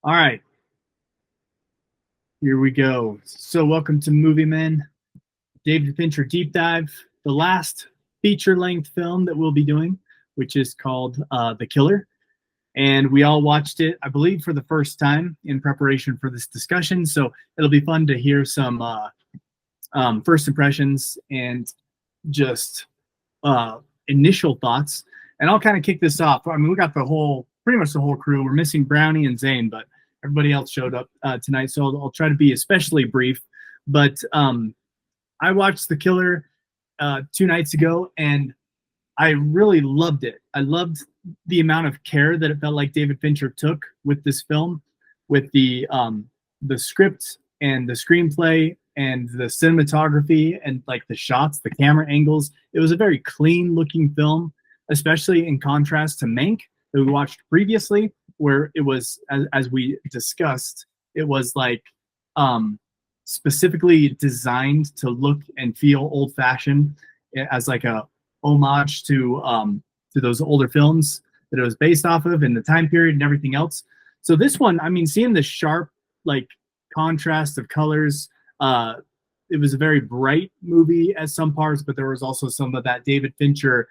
All right, here we go. So, welcome to Movie Men, David Fincher Deep Dive, the last feature length film that we'll be doing, which is called The Killer. And we all watched it, I believe, for the first time in preparation for this discussion. So, it'll be fun to hear some first impressions and just initial thoughts. And I'll kind of kick this off. I mean, we got pretty much the whole crew. We're missing Brownie and Zane, but everybody else showed up tonight. So I'll try to be especially brief. But I watched The Killer 2 nights ago, and I really loved it. I loved the amount of care that it felt like David Fincher took with this film, with the script and the screenplay and the cinematography and like the shots, the camera angles. It was a very clean looking film, especially in contrast to Mank that we watched previously, where it was, as we discussed, it was like specifically designed to look and feel old fashioned as like a homage to those older films that it was based off of in the time period and everything else. So this one, I mean, seeing the sharp like contrast of colors, it was a very bright movie at some parts, but there was also some of that David Fincher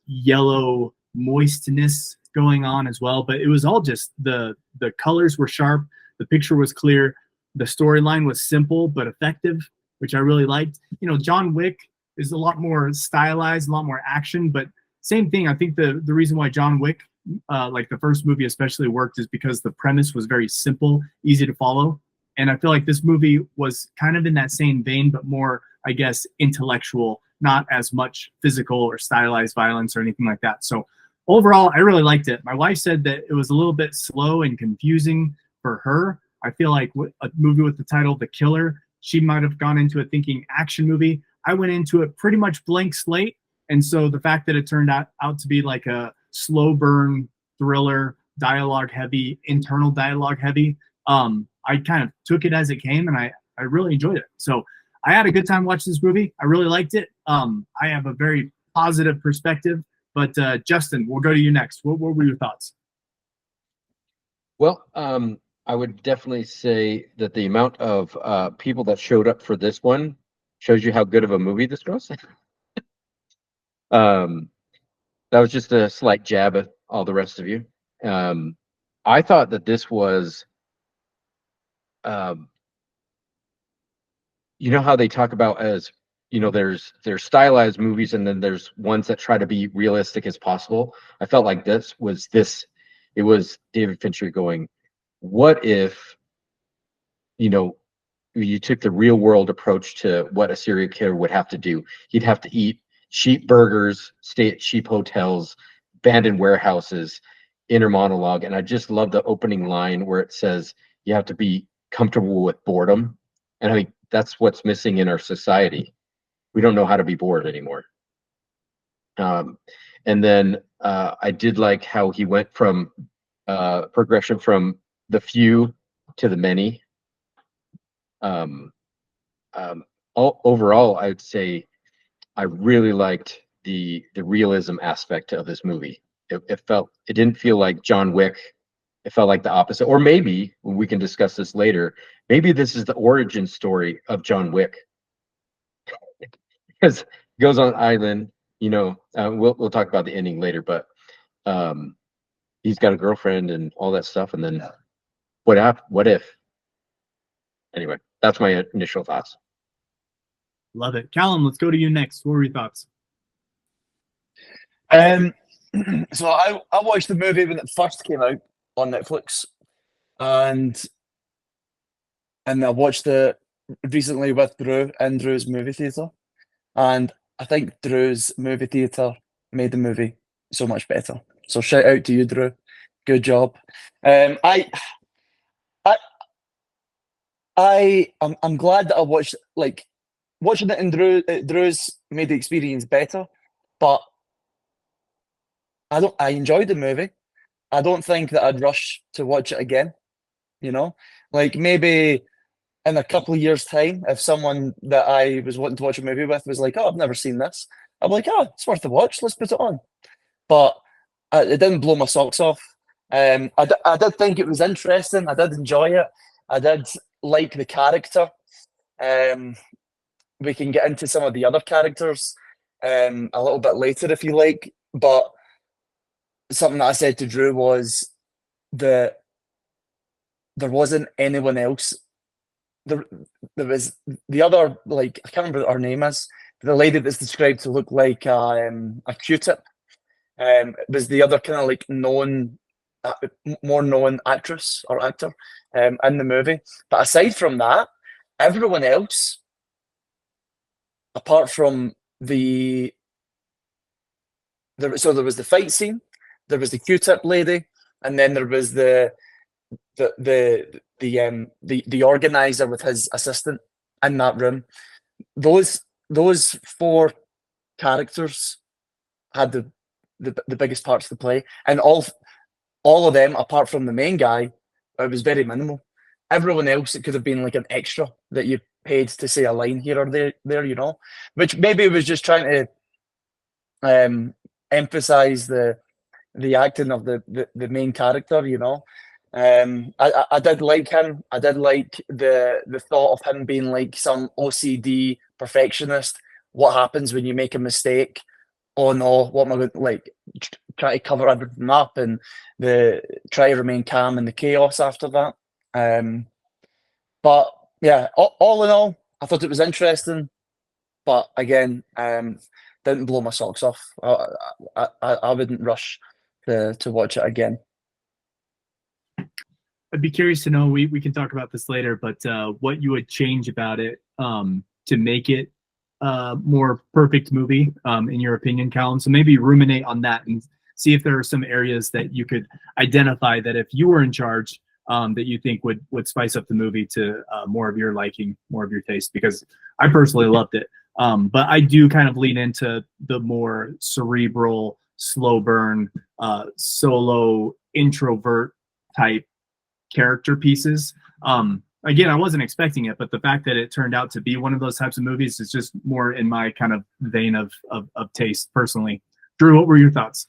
yellow moistness going on as well. But it was all just the colors were sharp, the picture was clear, the storyline was simple but effective, which I really liked. You know, John Wick is a lot more stylized, a lot more action, but same thing. I think the reason why John Wick, like the first movie especially, worked is because the premise was very simple, easy to follow. And I feel like this movie was kind of in that same vein, but more, I guess, intellectual, not as much physical or stylized violence or anything like that. So overall, I really liked it. My wife said that it was a little bit slow and confusing for her. I feel like a movie with the title The Killer, she might have gone into it thinking action movie. I went into it pretty much blank slate. And so the fact that it turned out to be like a slow burn thriller, dialogue heavy, internal dialogue heavy, I kind of took it as it came, and I really enjoyed it. So I had a good time watching this movie. I really liked it. I have a very positive perspective. But Justin, we'll go to you next. What were your thoughts? Well, I would definitely say that the amount of people that showed up for this one shows you how good of a movie this was. um, that was just a slight jab at all the rest of you. I thought that this was, um, you know how they talk about as, there's stylized movies and then there's ones that try to be realistic as possible. I felt like it was David Fincher going, what if, you know, you took the real world approach to what a serial killer would have to do. He'd have to eat cheap burgers, stay at cheap hotels, abandoned warehouses, inner monologue. And I just love the opening line where it says you have to be comfortable with boredom. And I think that's what's missing in our society. We don't know how to be bored anymore. And then I did like how he went from progression from the few to the many. Um, Overall, I would say I really liked the realism aspect of this movie. It didn't feel like John Wick. It felt like the opposite. Or maybe we can discuss this later. Maybe this is the origin story of John Wick because he goes on an island. We'll talk about the ending later, but he's got a girlfriend and all that stuff. And then what if? Anyway, that's my initial thoughts. Love it. Callum, let's go to you next. What were your thoughts? Um, so I watched the movie when it first came out on Netflix, and I watched it recently with Drew in Drew's movie theatre, and I think Drew's movie theatre made the movie so much better. So shout out to you, Drew. Good job. I I'm glad that I watched, like, watching it in Drew's made the experience better, but I enjoyed the movie. I don't think that I'd rush to watch it again, you know? Like, maybe in a couple of years' time, if someone that I was wanting to watch a movie with was like, "Oh, I've never seen this," I'm like, "Oh, it's worth a watch. Let's put it on." But it didn't blow my socks off. I did think it was interesting. I did enjoy it. I did like the character. We can get into some of the other characters a little bit later if you like. But something that I said to Drew was that there wasn't anyone else. There was the other, like, I can't remember what her name is. The lady that's described to look like a Q-tip. Was the other kind of like more known actress or actor in the movie. But aside from that, everyone else, apart from so there was the fight scene, there was the Q-tip lady, and then there was the organizer with his assistant in that room. Those four characters had the biggest parts to play, and all of them, apart from the main guy, it was very minimal. Everyone else, it could have been like an extra that you paid to say a line here or there, you know, which maybe was just trying to emphasize the acting of the main character, you know. I did like him. I did like the thought of him being like some OCD perfectionist. What happens when you make a mistake? Oh no, what am I going to like try to cover everything up and try to remain calm in the chaos after that. But yeah, all in all, I thought it was interesting. But again, didn't blow my socks off. I wouldn't rush to watch it again. I'd be curious to know, we can talk about this later, but what you would change about it to make it more perfect movie, in your opinion, Callum. So maybe ruminate on that and see if there are some areas that you could identify that if you were in charge, that you think would spice up the movie to more of your liking, more of your taste, because I personally loved it. But I do kind of lean into the more cerebral, slow burn, solo introvert type character pieces. Again, I wasn't expecting it, but the fact that it turned out to be one of those types of movies is just more in my kind of vein of taste personally. Drew, what were your thoughts?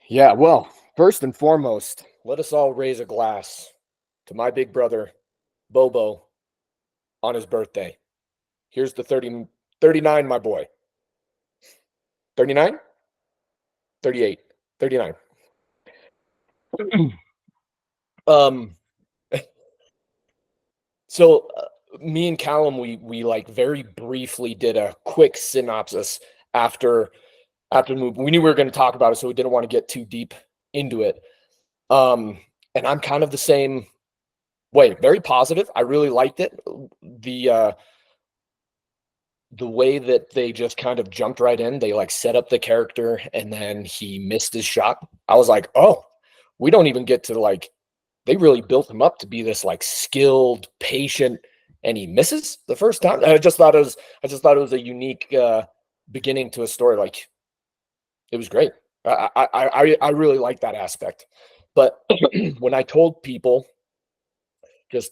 Yeah, well, first and foremost, let us all raise a glass to my big brother, Bobo, on his birthday. Here's the 39, my boy. 39? 38. 39. So me and Callum, we like very briefly did a quick synopsis after the movie. We knew we were going to talk about it, so we didn't want to get too deep into it. And I'm kind of the same way, very positive. I really liked it. The way that they just kind of jumped right in, they like set up the character and then he missed his shot. I was like, oh, we don't even get to like, they really built him up to be this like skilled, patient, and he misses the first time. I just thought it was a unique beginning to a story. Like, it was great. I really like that aspect. But when I told people just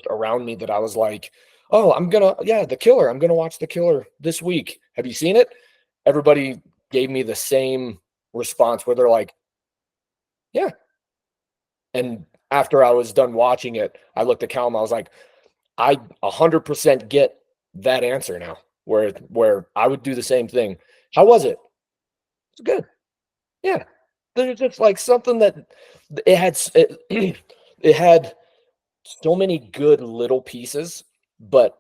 around me that I was like, oh, The Killer. I'm gonna watch The Killer this week. Have you seen it? Everybody gave me the same response where they're like, yeah. And after I was done watching it, I looked at Callum. I was like, I 100% get that answer now. Where I would do the same thing. How was it? It's good. Yeah. There's just like something that it had so many good little pieces, but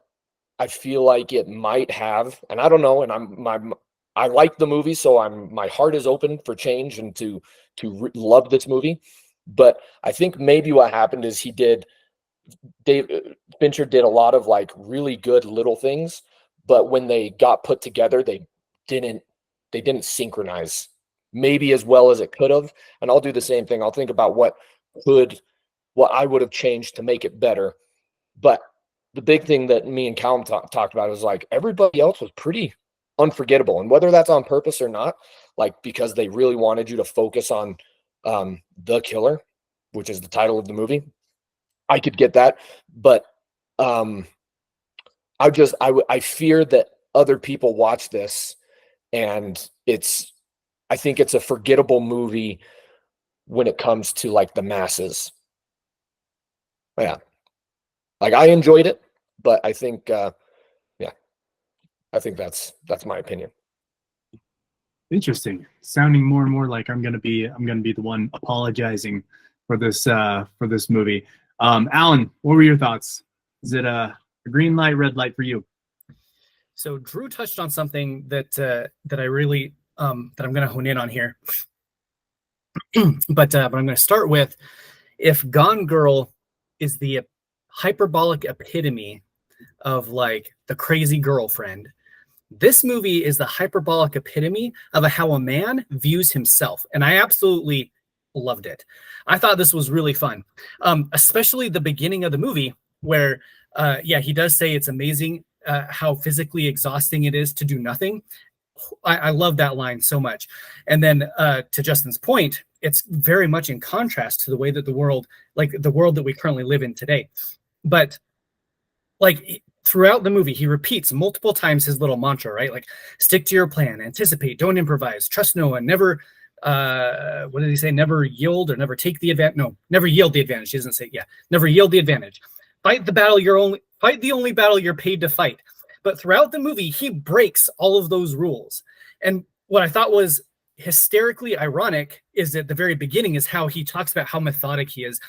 I feel like it might have, and I don't know, and I like the movie, so my heart is open for change and to love this movie. But I think maybe what happened is Fincher did a lot of like really good little things, but when they got put together, they didn't synchronize maybe as well as it could have. And I'll do the same thing. I'll think about what I would have changed to make it better. But the big thing that me and Callum talked about is like everybody else was pretty unforgettable, and whether that's on purpose or not, like because they really wanted you to focus on The Killer, which is the title of the movie. I could get that, but I fear that other people watch this and it's I think it's a forgettable movie when it comes to like the masses. Yeah. Like I enjoyed it, but I think I think that's my opinion. Interesting. Sounding more and more like I'm gonna be the one apologizing for this movie. Alan, what were your thoughts? Is it a green light, red light for you? So Drew touched on something that I really that I'm going to hone in on here. but I'm going to start with, if Gone Girl is the hyperbolic epitome of like the crazy girlfriend, this movie is the hyperbolic epitome of how a man views himself, and I absolutely loved it. I thought this was really fun, especially the beginning of the movie where he does say it's amazing how physically exhausting it is to do nothing. I love that line so much. And then to Justin's point, it's very much in contrast to the way that the world that we currently live in today. But like throughout the movie, he repeats multiple times his little mantra, right? Like, stick to your plan, anticipate, don't improvise, trust no one, never, what did he say? Never yield or never take the advantage. No, never yield the advantage. He doesn't say, never yield the advantage. Fight the only battle you're paid to fight. But throughout the movie, he breaks all of those rules. And what I thought was hysterically ironic is at the very beginning is how he talks about how methodic he is.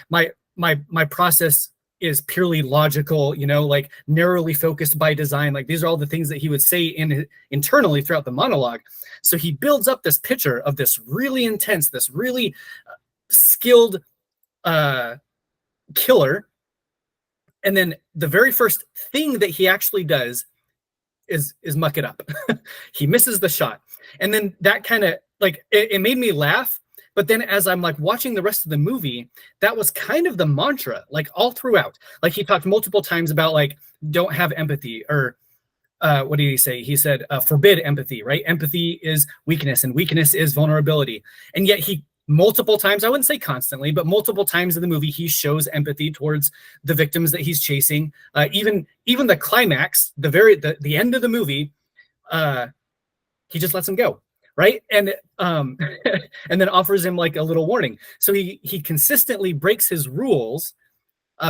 My process is purely logical, like narrowly focused by design. Like these are all the things that he would say internally throughout the monologue. So he builds up this picture of this really intense, this really skilled killer. And then the very first thing that he actually does is muck it up. He misses the shot. And then that kind of like, it made me laugh. But then as I'm like watching the rest of the movie, that was kind of the mantra, like all throughout. Like he talked multiple times about like, don't have empathy, or what did he say? He said, forbid empathy, right? Empathy is weakness and weakness is vulnerability. And yet he multiple times, I wouldn't say constantly, but multiple times in the movie, he shows empathy towards the victims that he's chasing. Even the climax, the end of the movie, he just lets him go, right? And and then offers him like a little warning. So he consistently breaks his rules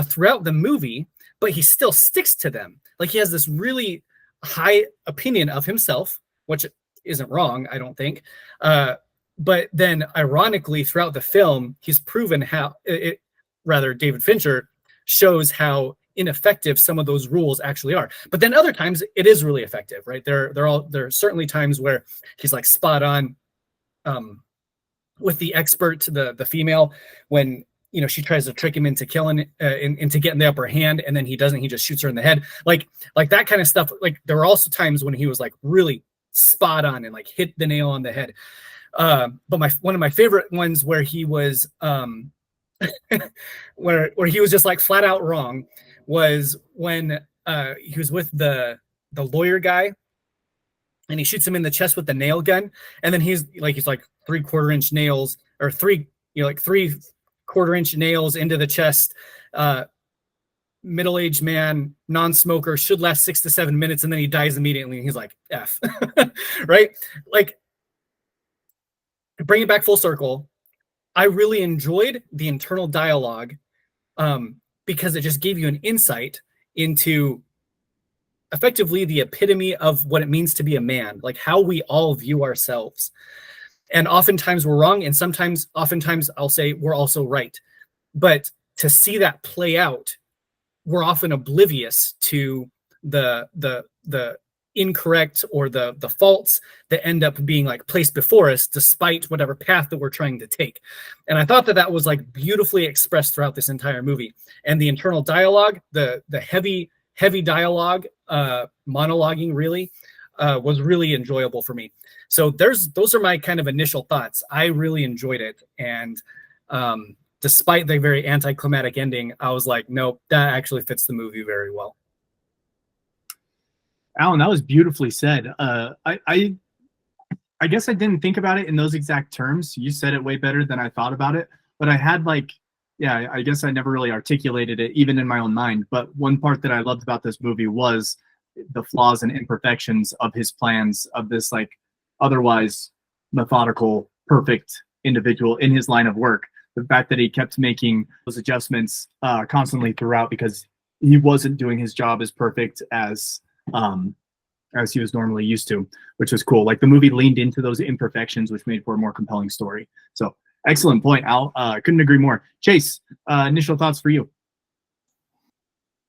throughout the movie, but he still sticks to them. Like he has this really high opinion of himself, which isn't wrong, I don't think. But then ironically throughout the film, he's proven how David Fincher shows how ineffective some of those rules actually are. But then other times it is really effective, right? There are certainly times where he's like spot on with the expert, the female, when she tries to trick him into killing into getting the upper hand, and then he doesn't, he just shoots her in the head. Like that kind of stuff. Like there were also times when he was like really spot on and like hit the nail on the head. But one of my favorite ones where he was where he was just like flat out wrong was when he was with the lawyer guy, and he shoots him in the chest with the nail gun, and then he's like 3/4 inch nails, or 3/4 inch nails into the chest. Middle-aged man, non-smoker, should last 6 to 7 minutes, and then he dies immediately, and he's like, F. Right? Like, bring it back full circle. I really enjoyed the internal dialogue because it just gave you an insight into effectively the epitome of what it means to be a man, like how we all view ourselves. And oftentimes we're wrong, and oftentimes I'll say we're also right. But to see that play out, we're often oblivious to the incorrect or the faults that end up being like placed before us, despite whatever path that we're trying to take. And I thought that was like beautifully expressed throughout this entire movie. And the internal dialogue, the heavy dialogue, monologuing really was really enjoyable for me. So those are my kind of initial thoughts. I really enjoyed it. And despite the very anticlimactic ending, I was like, nope, that actually fits the movie very well. Alan, that was beautifully said. I guess I didn't think about it in those exact terms. You said it way better than I thought about it. But I had I guess I never really articulated it even in my own mind. But one part that I loved about this movie was the flaws and imperfections of his plans, of this like otherwise methodical, perfect individual in his line of work. The fact that he kept making those adjustments constantly throughout because he wasn't doing his job as perfect as he was normally used to, which was cool. Like the movie leaned into those imperfections, which made for a more compelling story. So excellent point, Al. Couldn't agree more. Chase, initial thoughts for you.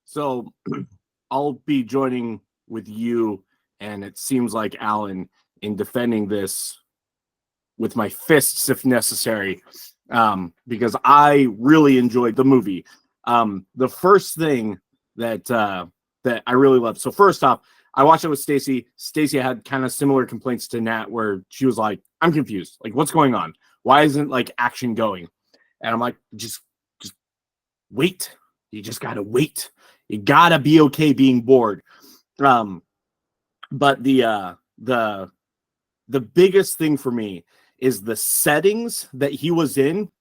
So I'll be joining with you, and it seems like Alan, in defending this with my fists if necessary, because I really enjoyed the movie. The first thing that I really loved. So first off, I watched it with Stacy. Stacy had kind of similar complaints to Nat, where she was like, "I'm confused. Like, what's going on? Why isn't like action going?" And I'm like, just wait. You just gotta wait. You gotta be okay being bored. But the biggest thing for me is the settings that he was in.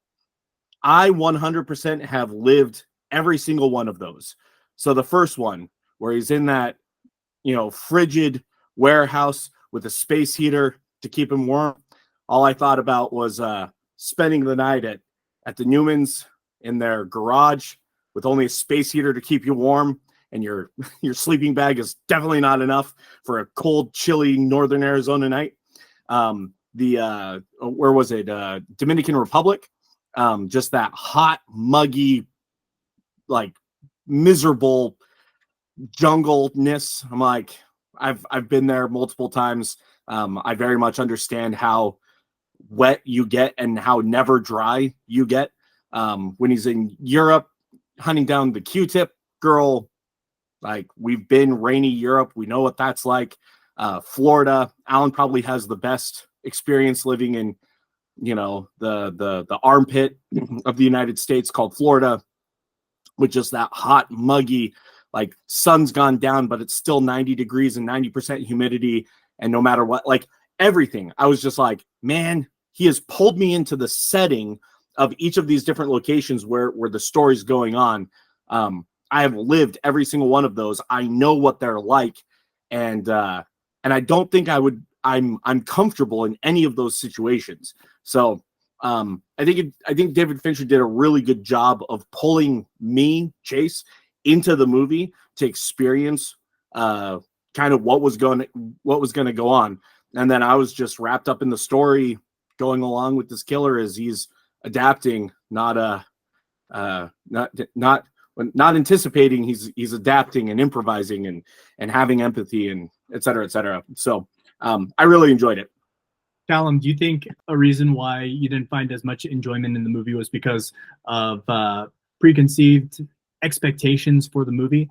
I 100% have lived every single one of those. So the first one, where he's in that, frigid warehouse with a space heater to keep him warm. All I thought about was spending the night at the Newmans in their garage with only a space heater to keep you warm, and your sleeping bag is definitely not enough for a cold, chilly northern Arizona night. Where was it? Dominican Republic. Just that hot, muggy, like miserable jungleness. I'm like, I've been there multiple times. I very much understand how wet you get and how never dry you get. When he's in Europe hunting down the Q-tip girl, like we've been rainy Europe. We know what that's like. Florida, Alan probably has the best experience living in, the armpit of the United States called Florida, with just that hot, muggy, like sun's gone down, but it's still 90 degrees and 90% humidity. And no matter what, like everything, I was just like, man, he has pulled me into the setting of each of these different locations where the story's going on. I have lived every single one of those. I know what they're like. And I don't think I'm comfortable in any of those situations. So I think David Fincher did a really good job of pulling me, Chase, into the movie to experience kind of what was going to go on. And then I was just wrapped up in the story going along with this killer as he's adapting, not anticipating. He's adapting and improvising and having empathy and et cetera, et cetera. So I really enjoyed it. Callum, do you think a reason why you didn't find as much enjoyment in the movie was because of preconceived expectations for the movie?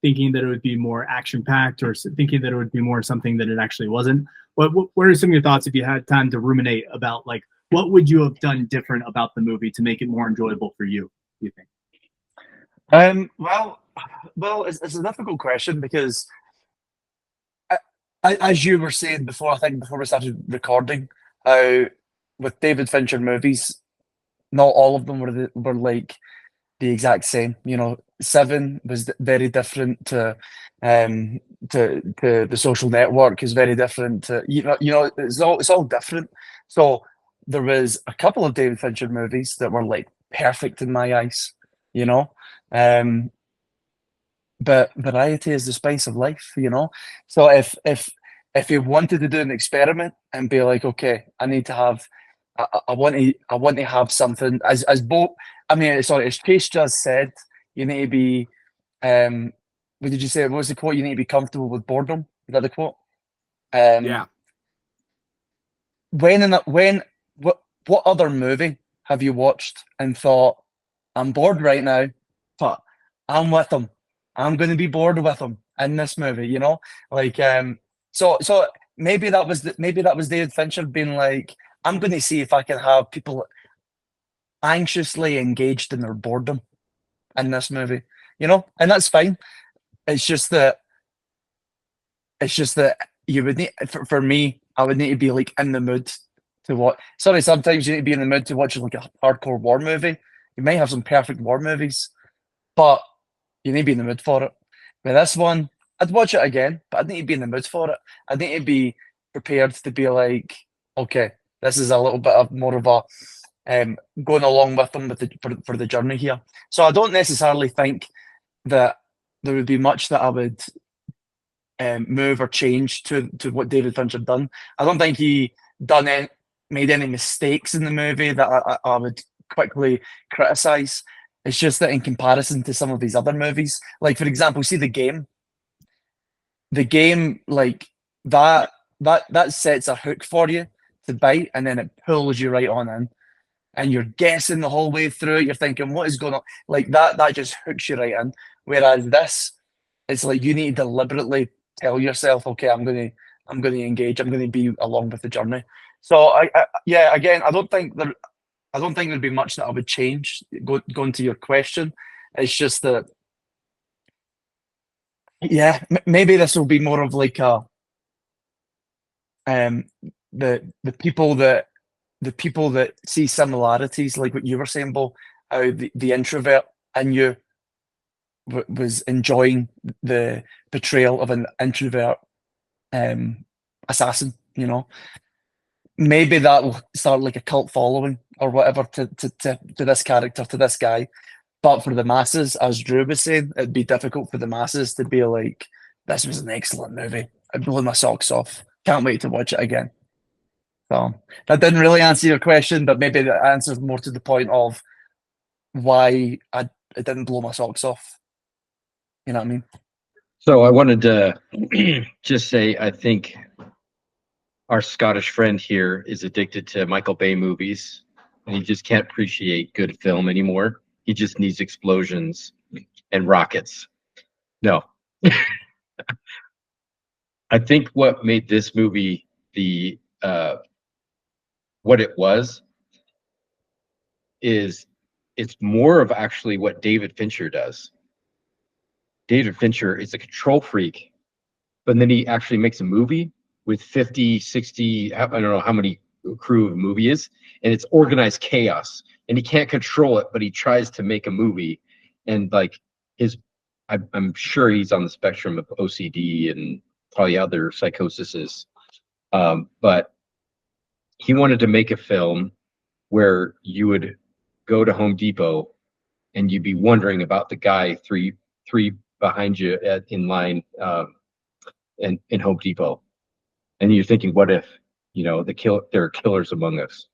Thinking that it would be more action-packed, or thinking that it would be more something that it actually wasn't? What are some of your thoughts, if you had time to ruminate about, like, what would you have done different about the movie to make it more enjoyable for you, do you think? Well, it's a difficult question because as you were saying before, I think before we started recording, how with David Fincher movies, not all of them were like the exact same. Seven was very different to The Social Network is very different to it's all different. So there was a couple of David Fincher movies that were like perfect in my eyes, but variety is the spice of life, So if you wanted to do an experiment and be like, okay, I need to have, I want to have something as both. I mean, sorry, as Chase just said, you need to be. What did you say? What was the quote? You need to be comfortable with boredom. Is that the quote? Yeah. What other movie have you watched and thought, I'm bored right now, but I'm with them. I'm going to be bored with them in this movie, like so maybe that was David Fincher being like, I'm going to see if I can have people anxiously engaged in their boredom in this movie, and that's fine. It's just that you would need, for me, I would need to be like in the mood to watch. Sorry, sometimes you need to be in the mood to watch like a hardcore war movie. You might have some perfect war movies, but you need to be in the mood for it. With this one, I'd watch it again, but I'd need to be in the mood for it. I'd need to be prepared to be like, okay, this is a little bit of more of a going along with them with for the journey here. So I don't necessarily think that there would be much that I would move or change to what David Fincher done. I don't think he made any mistakes in the movie that I would quickly criticize. It's just that in comparison to some of these other movies, like for example, see the game like that sets a hook for you to bite, and then it pulls you right on in, and you're guessing the whole way through it. You're thinking, what is going on? Like that just hooks you right in. Whereas this, it's like you need to deliberately tell yourself, okay, I'm gonna engage. I'm gonna be along with the journey. So yeah, again, I don't think there'd be much that I would change. Going to your question, it's just that, yeah, maybe this will be more of like a the people that see similarities, like what you were saying, Bo, how the introvert in you was enjoying the portrayal of an introvert assassin. You know, maybe that will start like a cult following or whatever to this character, to this guy. But for the masses, as Drew was saying, it'd be difficult for the masses to be like, this was an excellent movie. I blew my socks off. Can't wait to watch it again. So that didn't really answer your question, but maybe that answers more to the point of why it didn't blow my socks off. You know what I mean? So I wanted to just say, I think our Scottish friend here is addicted to Michael Bay movies, and he just can't appreciate good film anymore. He just needs explosions and rockets. No. I think what made this movie what it was is it's more of actually what David Fincher does. David Fincher is a control freak, but then he actually makes a movie with 50, 60, I don't know how many crew of movie is, and it's organized chaos, and he can't control it, but he tries to make a movie. And like I'm sure he's on the spectrum of OCD and probably other psychoses. But he wanted to make a film where you would go to Home Depot and you'd be wondering about the guy three behind you in line in Home Depot, and you're thinking, what if there are killers among us?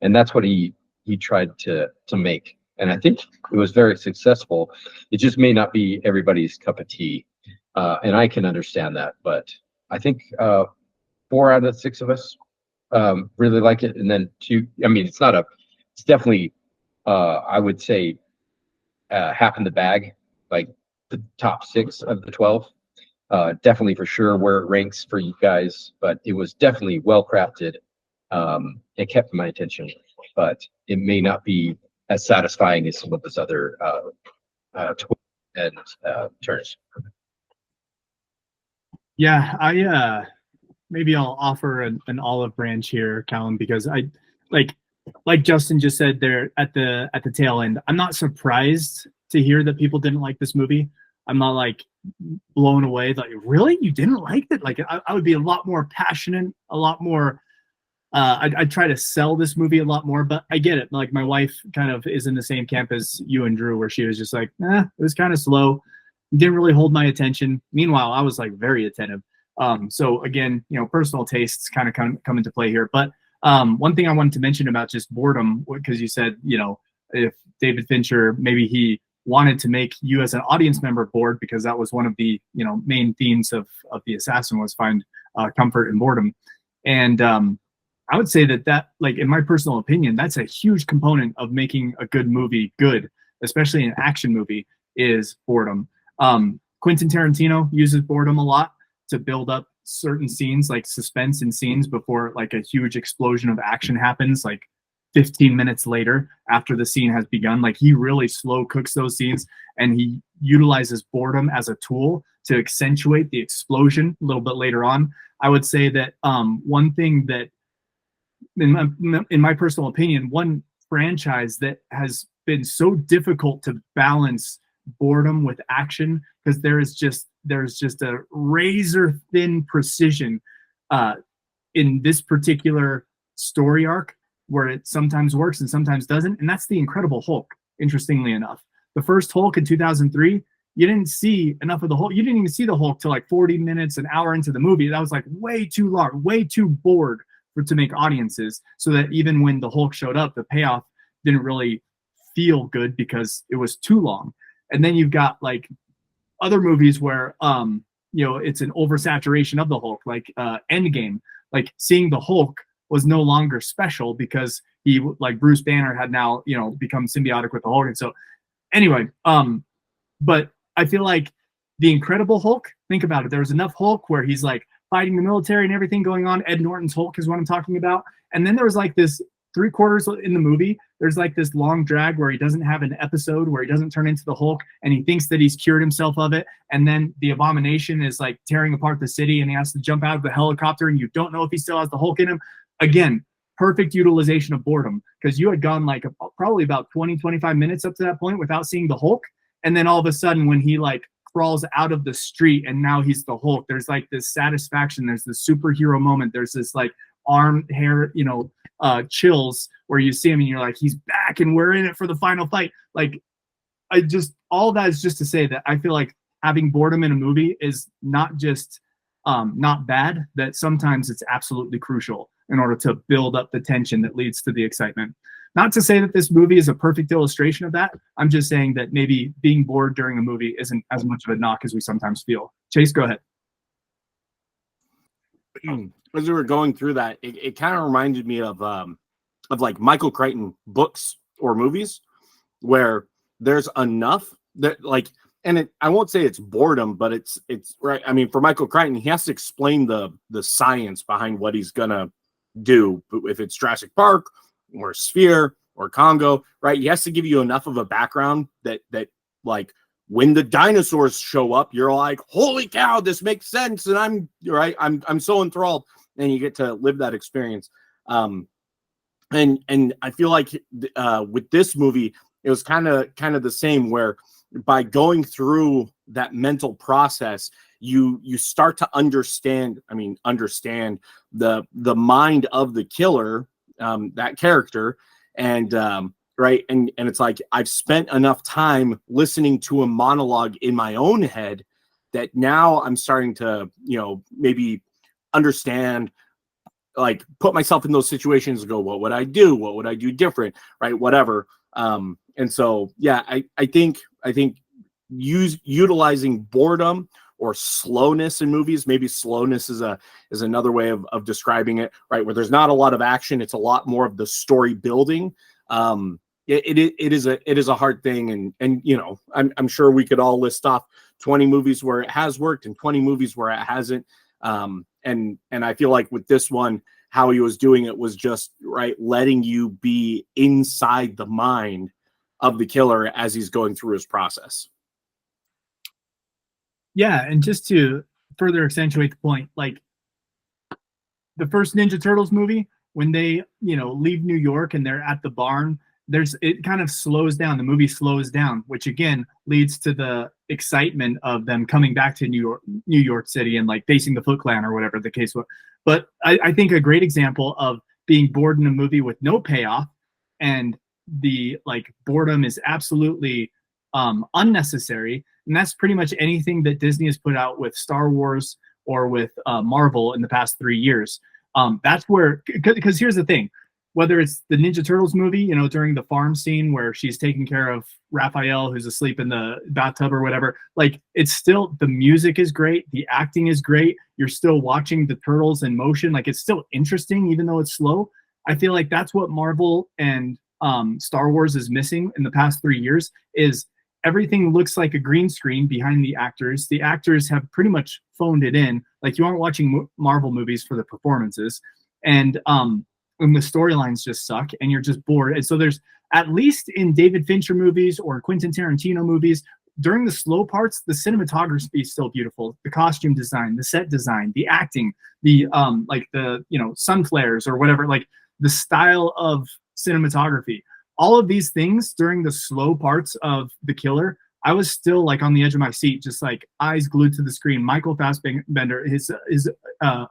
And that's what he tried to make, and I think it was very successful. It just may not be everybody's cup of tea, and I can understand that, but I think 4 out of 6 of us really like it. And then 2, I mean, it's definitely I would say half in the bag, like the top 6 of the 12. Definitely for sure where it ranks for you guys, but it was definitely well crafted. It kept my attention, but it may not be as satisfying as some of his other twists and turns. Yeah, maybe I'll offer an olive branch here, Callum, because I like Justin just said there at the tail end. I'm not surprised to hear that people didn't like this movie. I'm not like blown away. Like, really, you didn't like it? Like, I would be a lot more passionate, a lot more. I'd try to sell this movie a lot more, but I get it. Like, my wife kind of is in the same camp as you and Drew, where she was just like, it was kind of slow. Didn't really hold my attention. Meanwhile, I was like very attentive. So again, personal tastes kind of come into play here. But one thing I wanted to mention about just boredom, because you said, if David Fincher, maybe he wanted to make you as an audience member bored, because that was one of the main themes of The Assassin, was find comfort in boredom. And I would say that like, in my personal opinion, that's a huge component of making a good movie good, especially an action movie, is boredom. Quentin Tarantino uses boredom a lot to build up certain scenes, like suspense in scenes before like a huge explosion of action happens, like 15 minutes later after the scene has begun. Like, he really slow cooks those scenes, and he utilizes boredom as a tool to accentuate the explosion a little bit later on. I would say that one thing that, in my personal opinion, one franchise that has been so difficult to balance boredom with action, because there's just a razor thin precision in this particular story arc where it sometimes works and sometimes doesn't, and that's the Incredible Hulk. Interestingly enough, the first Hulk in 2003, you didn't see enough of the Hulk. You didn't even see the Hulk till like 40 minutes, an hour into the movie. That was like way too long, way too bored to make audiences. So that even when the Hulk showed up, the payoff didn't really feel good because it was too long. And then you've got like other movies where it's an oversaturation of the Hulk, like Endgame. Like seeing the Hulk was no longer special because he, like Bruce Banner, had now become symbiotic with the Hulk. And so anyway, but I feel like the Incredible Hulk, think about it. There was enough Hulk where he's like fighting the military and everything going on. Ed Norton's Hulk is what I'm talking about. And then there was like this 3/4 in the movie, there's like this long drag where he doesn't have an episode where he doesn't turn into the Hulk and he thinks that he's cured himself of it. And then the Abomination is like tearing apart the city and he has to jump out of the helicopter and you don't know if he still has the Hulk in him. Again, perfect utilization of boredom, because you had gone like probably about 20-25 minutes up to that point without seeing the Hulk. And then all of a sudden when he like crawls out of the street and now he's the Hulk, there's like this satisfaction. There's this superhero moment. There's this like arm hair, chills where you see him and you're like, he's back and we're in it for the final fight. Like all that is just to say that I feel like having boredom in a movie is not just not bad, that sometimes it's absolutely crucial in order to build up the tension that leads to the excitement. Not to say that this movie is a perfect illustration of that. I'm just saying that maybe being bored during a movie isn't as much of a knock as we sometimes feel. Chase, go ahead. As we were going through that, it kind of reminded me of like Michael Crichton books or movies where there's enough that like, and I won't say it's boredom, but it's right. I mean, for Michael Crichton, he has to explain the science behind what he's gonna do. But if it's Jurassic Park or Sphere or Congo, right? He has to give you enough of a background that like when the dinosaurs show up, you're like, holy cow, this makes sense. And I'm so enthralled, and you get to live that experience. And I feel like with this movie, it was kind of the same, where by going through that mental process, you start to understand the mind of the killer, that character, and right. And it's like, I've spent enough time listening to a monologue in my own head that now I'm starting to, maybe understand, like put myself in those situations and go, what would I do? What would I do different? Right. Whatever. And so, yeah, I think utilizing boredom or slowness in movies, maybe slowness is another way of describing it, right? Where there's not a lot of action. It's a lot more of the story building. It is a hard thing. And I'm sure we could all list off 20 movies where it has worked and 20 movies where it hasn't. And I feel like with this one, how he was doing it was just right, letting you be inside the mind of the killer as he's going through his process. Yeah, and just to further accentuate the point, like the first Ninja Turtles movie, when they, leave New York and they're at the barn, it kind of slows down. The movie slows down, which again leads to the excitement of them coming back to New York City and like facing the Foot Clan or whatever the case was. But I think a great example of being bored in a movie with no payoff, and the like boredom is absolutely unnecessary, and that's pretty much anything that Disney has put out with Star Wars or with Marvel in the past 3 years. That's where, because here's the thing, whether it's the Ninja Turtles movie, during the farm scene where she's taking care of Raphael, who's asleep in the bathtub or whatever, like it's still, the music is great. The acting is great. You're still watching the turtles in motion. Like it's still interesting, even though it's slow. I feel like that's what Marvel and Star Wars is missing in the past 3 years, is everything looks like a green screen behind the actors. The actors have pretty much phoned it in. Like you aren't watching Marvel movies for the performances. And the storylines just suck and you're just bored. And so there's, at least in David Fincher movies or Quentin Tarantino movies, during the slow parts, the cinematography is still beautiful. The costume design, the set design, the acting, the sun flares or whatever, like the style of cinematography, all of these things during the slow parts of The Killer, I was still like on the edge of my seat, just like eyes glued to the screen. Michael Fassbender, his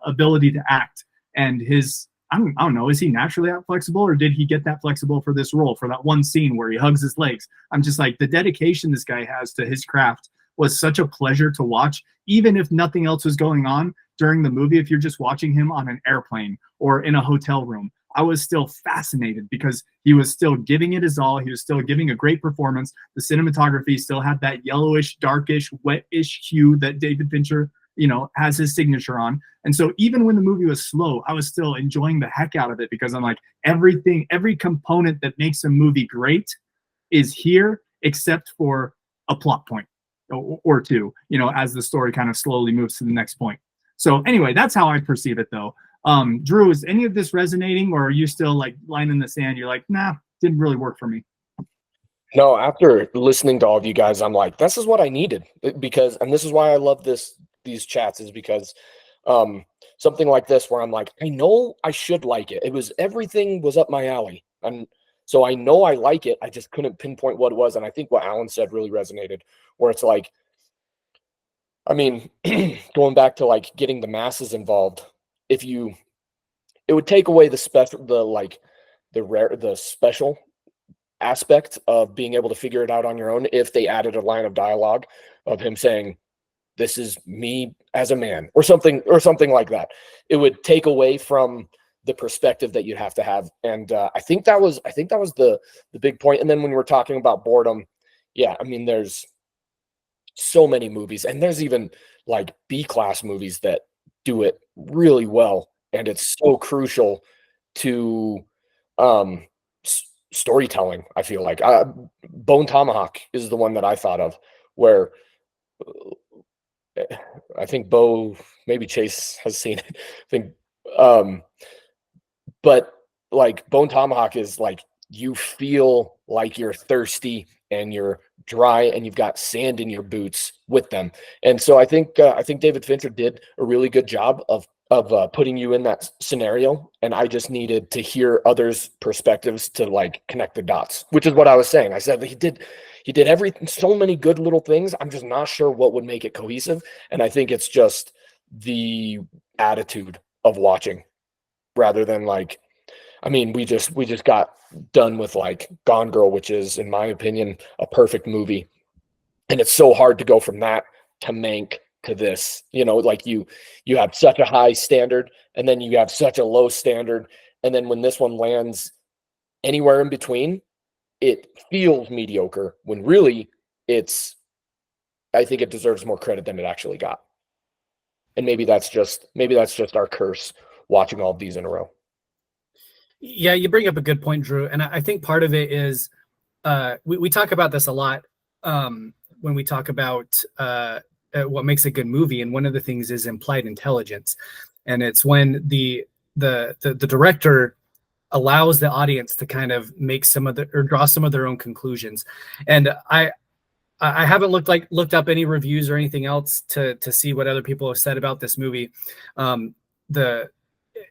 ability to act and his I don't know, is he naturally that flexible, or did he get that flexible for this role, for that one scene where he hugs his legs? I'm just like, the dedication this guy has to his craft was such a pleasure to watch, even if nothing else was going on during the movie. If you're just watching him on an airplane or in a hotel room, I was still fascinated because he was still giving it his all. He was still giving a great performance. The cinematography still had that yellowish, darkish, wetish hue that David Fincher, has his signature on. And so even when the movie was slow, I was still enjoying the heck out of it, because I'm like, every component that makes a movie great is here, except for a plot point or two, as the story kind of slowly moves to the next point. So anyway, that's how I perceive it, though. Drew, is any of this resonating, or are you still like lying in the sand? You're like, nah, didn't really work for me. No, after listening to all of you guys, I'm like, this is what I needed, because, and this is why I love these chats, is because something like this where I'm like, I know I should like it. Everything was up my alley. And so I know I like it. I just couldn't pinpoint what it was. And I think what Alan said really resonated, where it's like, I mean, going back to like getting the masses involved, it would take away the special aspect of being able to figure it out on your own if they added a line of dialogue of him saying, this is me as a man, or something like that. It would take away from the perspective that you'd have to have. And I think that was the big point. And then when we're talking about boredom, yeah, I mean, there's so many movies, and there's even like B-class movies that do it really well. And it's so crucial to storytelling. I feel like Bone Tomahawk is the one that I thought of, where I think Bo, maybe Chase has seen it. I think, but like Bone Tomahawk is like, you feel like you're thirsty and you're dry and you've got sand in your boots with them. And so I think David Fincher did a really good job of putting you in that scenario. And I just needed to hear others' perspectives to like connect the dots, which is what I was saying. I said that he did everything, so many good little things. I'm just not sure what would make it cohesive. And I think it's just the attitude of watching, rather than like, I mean, we just got done with like Gone Girl, which is, in my opinion, a perfect movie. And it's so hard to go from that to Mank to this, like you have such a high standard, and then you have such a low standard. And then when this one lands anywhere in between, it feels mediocre, when really I think it deserves more credit than it actually got. And maybe that's just our curse watching all of these in a row. Yeah, you bring up a good point, Drew. And I think part of it is we talk about this a lot when we talk about what makes a good movie. And one of the things is implied intelligence. And it's when the director allows the audience to kind of make draw some of their own conclusions. And I haven't looked up any reviews or anything else to see what other people have said about this movie.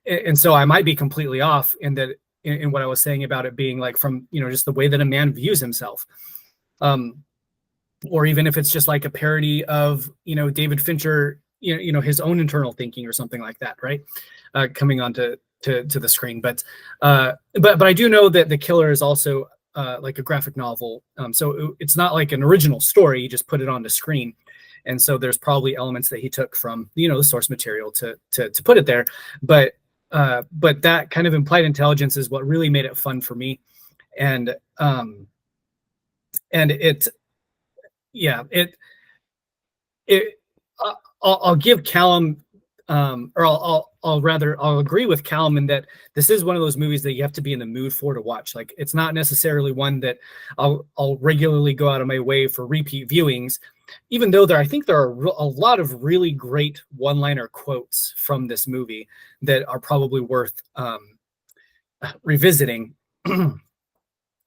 And so I might be completely off in what I was saying about it being like from, just the way that a man views himself. Or even if it's just like a parody of, David Fincher, his own internal thinking or something like that, right? Coming onto the screen. But I do know that The Killer is also like a graphic novel. So it's not like an original story. He just put it on the screen. And so there's probably elements that he took from, the source material to put it there. But that kind of implied intelligence is what really made it fun for me. And I'll give Callum, or I'll agree with Callum in that this is one of those movies that you have to be in the mood for to watch. Like, it's not necessarily one that I'll regularly go out of my way for repeat viewings, even though I think there are a lot of really great one-liner quotes from this movie that are probably worth revisiting.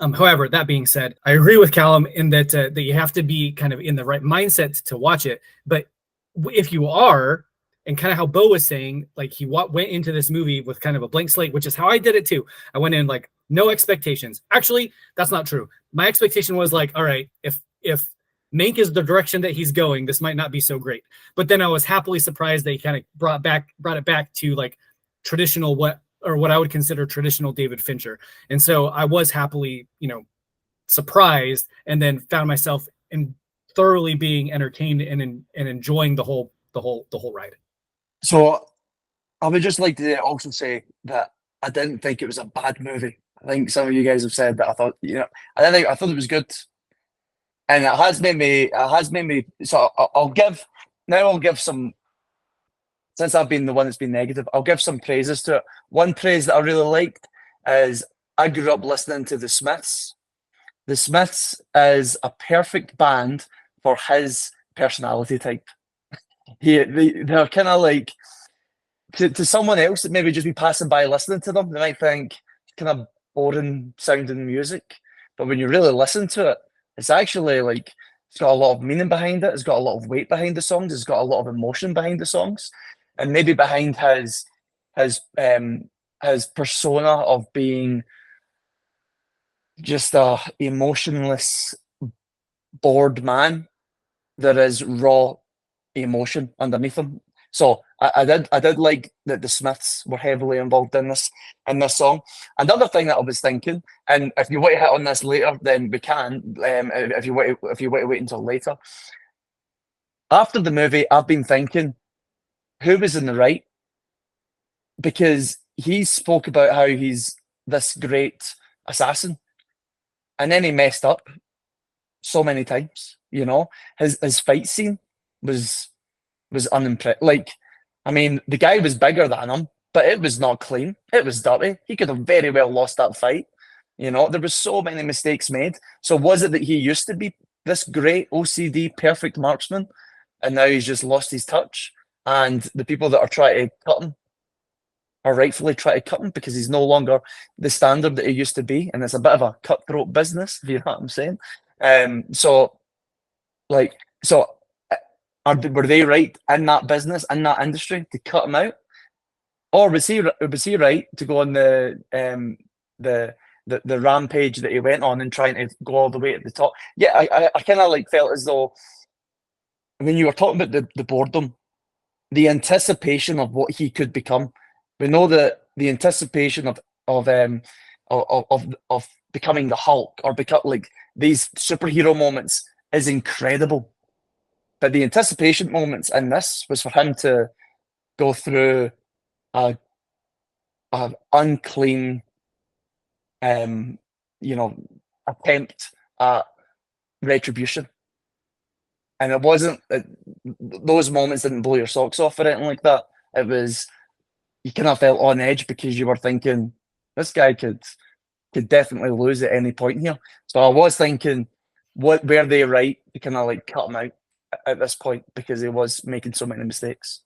However, that being said, I agree with Callum in that you have to be kind of in the right mindset to watch it. But if you are, and kind of how Bo was saying, like he went into this movie with kind of a blank slate, which is how I did it too. I went in like no expectations. Actually, that's not true. My expectation was like, all right, if Mank is the direction that he's going, this might not be so great. But then I was happily surprised that he kind of brought it back to like traditional what or what I would consider traditional David Fincher. And so I was happily, surprised, and then found myself in thoroughly being entertained and enjoying the whole ride. So I would just like to also say that I didn't think it was a bad movie. I think some of you guys have said that. I thought, I thought it was good, and it has made me. So I'll give some. Since I've been the one that's been negative, I'll give some praises to it. One praise that I really liked is I grew up listening to the Smiths. The Smiths is a perfect band for his personality type. They're kind of like, to someone else that maybe just be passing by listening to them, they might think kind of boring sounding music. But when you really listen to it, it's actually like, it's got a lot of meaning behind it. It's got a lot of weight behind the songs. It's got a lot of emotion behind the songs, and maybe behind his persona of being just a emotionless, bored man. There is raw emotion underneath him. So I did like that the Smiths were heavily involved in this song. Another thing that I was thinking, and if you want to hit on this later, then we can. If you want to wait until later. After the movie, I've been thinking, who was in the right? Because he spoke about how he's this great assassin, and then he messed up so many times. His fight scene was unimpressive. Like, I mean, the guy was bigger than him, but it was not clean. It was dirty. He could have very well lost that fight. There was so many mistakes made. So was it that he used to be this great OCD perfect marksman, and now he's just lost his touch? And the people that are trying to cut him are rightfully trying to cut him because he's no longer the standard that he used to be, and it's a bit of a cutthroat business, if you know what I'm saying. Were they right in that business, in that industry, to cut him out, or was he right to go on the rampage that he went on and trying to go all the way at the top? Yeah, I kind of like felt as though when you were talking about the boredom, the anticipation of what he could become. We know that the anticipation of becoming the Hulk or become like these superhero moments is incredible. But the anticipation moments in this was for him to go through a unclean, attempt at retribution. And it wasn't, those moments didn't blow your socks off or anything like that. It was, you kind of felt on edge because you were thinking, this guy could definitely lose at any point here. So I was thinking, were they right to kind of like cut him out at this point because he was making so many mistakes?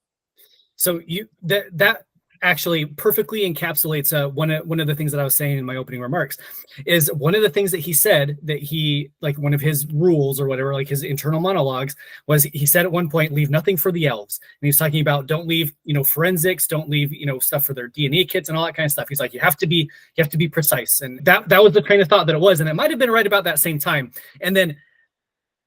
So that actually perfectly encapsulates one of the things that I was saying in my opening remarks. Is one of the things that he said, that he, like, one of his rules or whatever, like his internal monologues, was he said at one point, leave nothing for the elves. And he's talking about, don't leave forensics, don't leave stuff for their DNA kits and all that kind of stuff. He's like, you have to be precise. And that was the train of thought that it was, and it might have been right about that same time. And then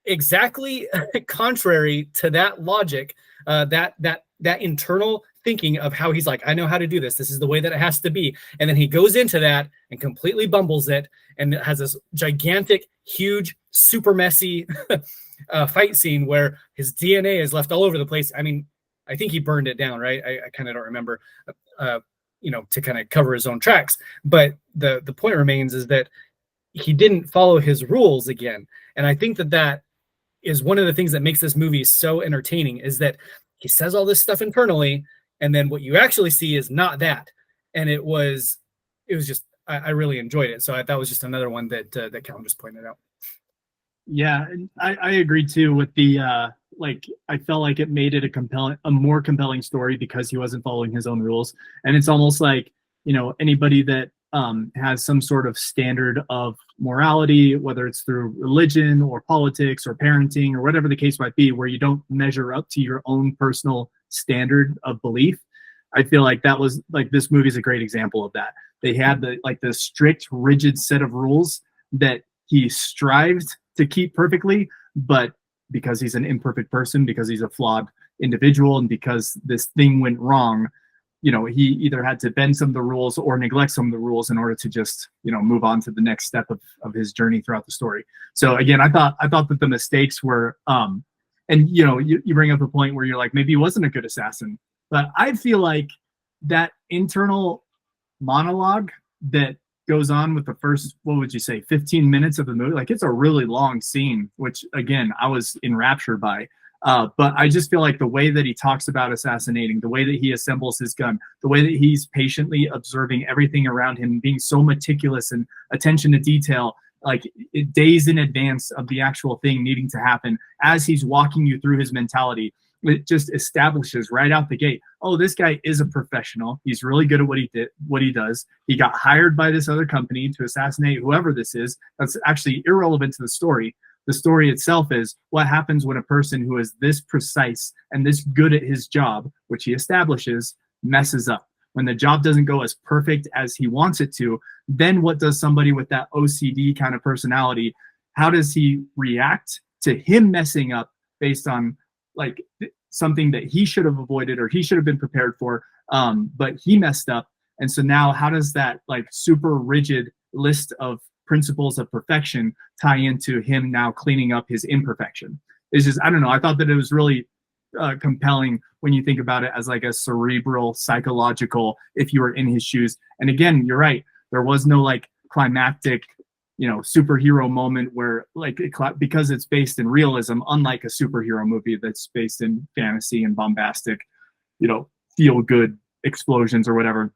exactly contrary to that logic, that internal thinking of how he's like, I know how to do this. This is the way that it has to be. And then he goes into that and completely bumbles it, and it has this gigantic, huge, super messy fight scene where his DNA is left all over the place. I mean, I think he burned it down, right? I kind of don't remember, to kind of cover his own tracks. But the point remains is that he didn't follow his rules again. And I think that is one of the things that makes this movie so entertaining, is that he says all this stuff internally, and then what you actually see is not that. And it was just, I really enjoyed it. So that was just another one that Callum just pointed out. Yeah, and I agree too with the I felt like it made it a more compelling story because he wasn't following his own rules. And it's almost like, anybody that has some sort of standard of morality, whether it's through religion or politics or parenting or whatever the case might be, where you don't measure up to your own personal standard of belief. I feel like that was like, this movie is a great example of that. They had the strict, rigid set of rules that he strived to keep perfectly, but because he's an imperfect person, because he's a flawed individual, and because this thing went wrong, he either had to bend some of the rules or neglect some of the rules in order to just, move on to the next step of his journey throughout the story. So again, I thought that the mistakes were, and you bring up a point where you're like, maybe he wasn't a good assassin, but I feel like that internal monologue that goes on with the first, what would you say, 15 minutes of the movie, like it's a really long scene, which again, I was enraptured by. But I just feel like the way that he talks about assassinating, the way that he assembles his gun, the way that he's patiently observing everything around him, being so meticulous and attention to detail, like days in advance of the actual thing needing to happen, as he's walking you through his mentality, it just establishes right out the gate, oh, this guy is a professional. He's really good at what he does. He got hired by this other company to assassinate whoever this is. That's actually irrelevant to the story. The story itself is what happens when a person who is this precise and this good at his job, which he establishes, messes up. When the job doesn't go as perfect as he wants it to, then what does somebody with that OCD kind of personality, how does he react to him messing up based on like something that he should have avoided or he should have been prepared for, but he messed up. And so now how does that like super rigid list of principles of perfection tie into him now cleaning up his imperfection? It's just, I don't know. I thought that it was really compelling when you think about it as like a cerebral, psychological, if you were in his shoes. And again, you're right. There was no like climactic, superhero moment where like, because it's based in realism, unlike a superhero movie that's based in fantasy and bombastic, feel good explosions or whatever.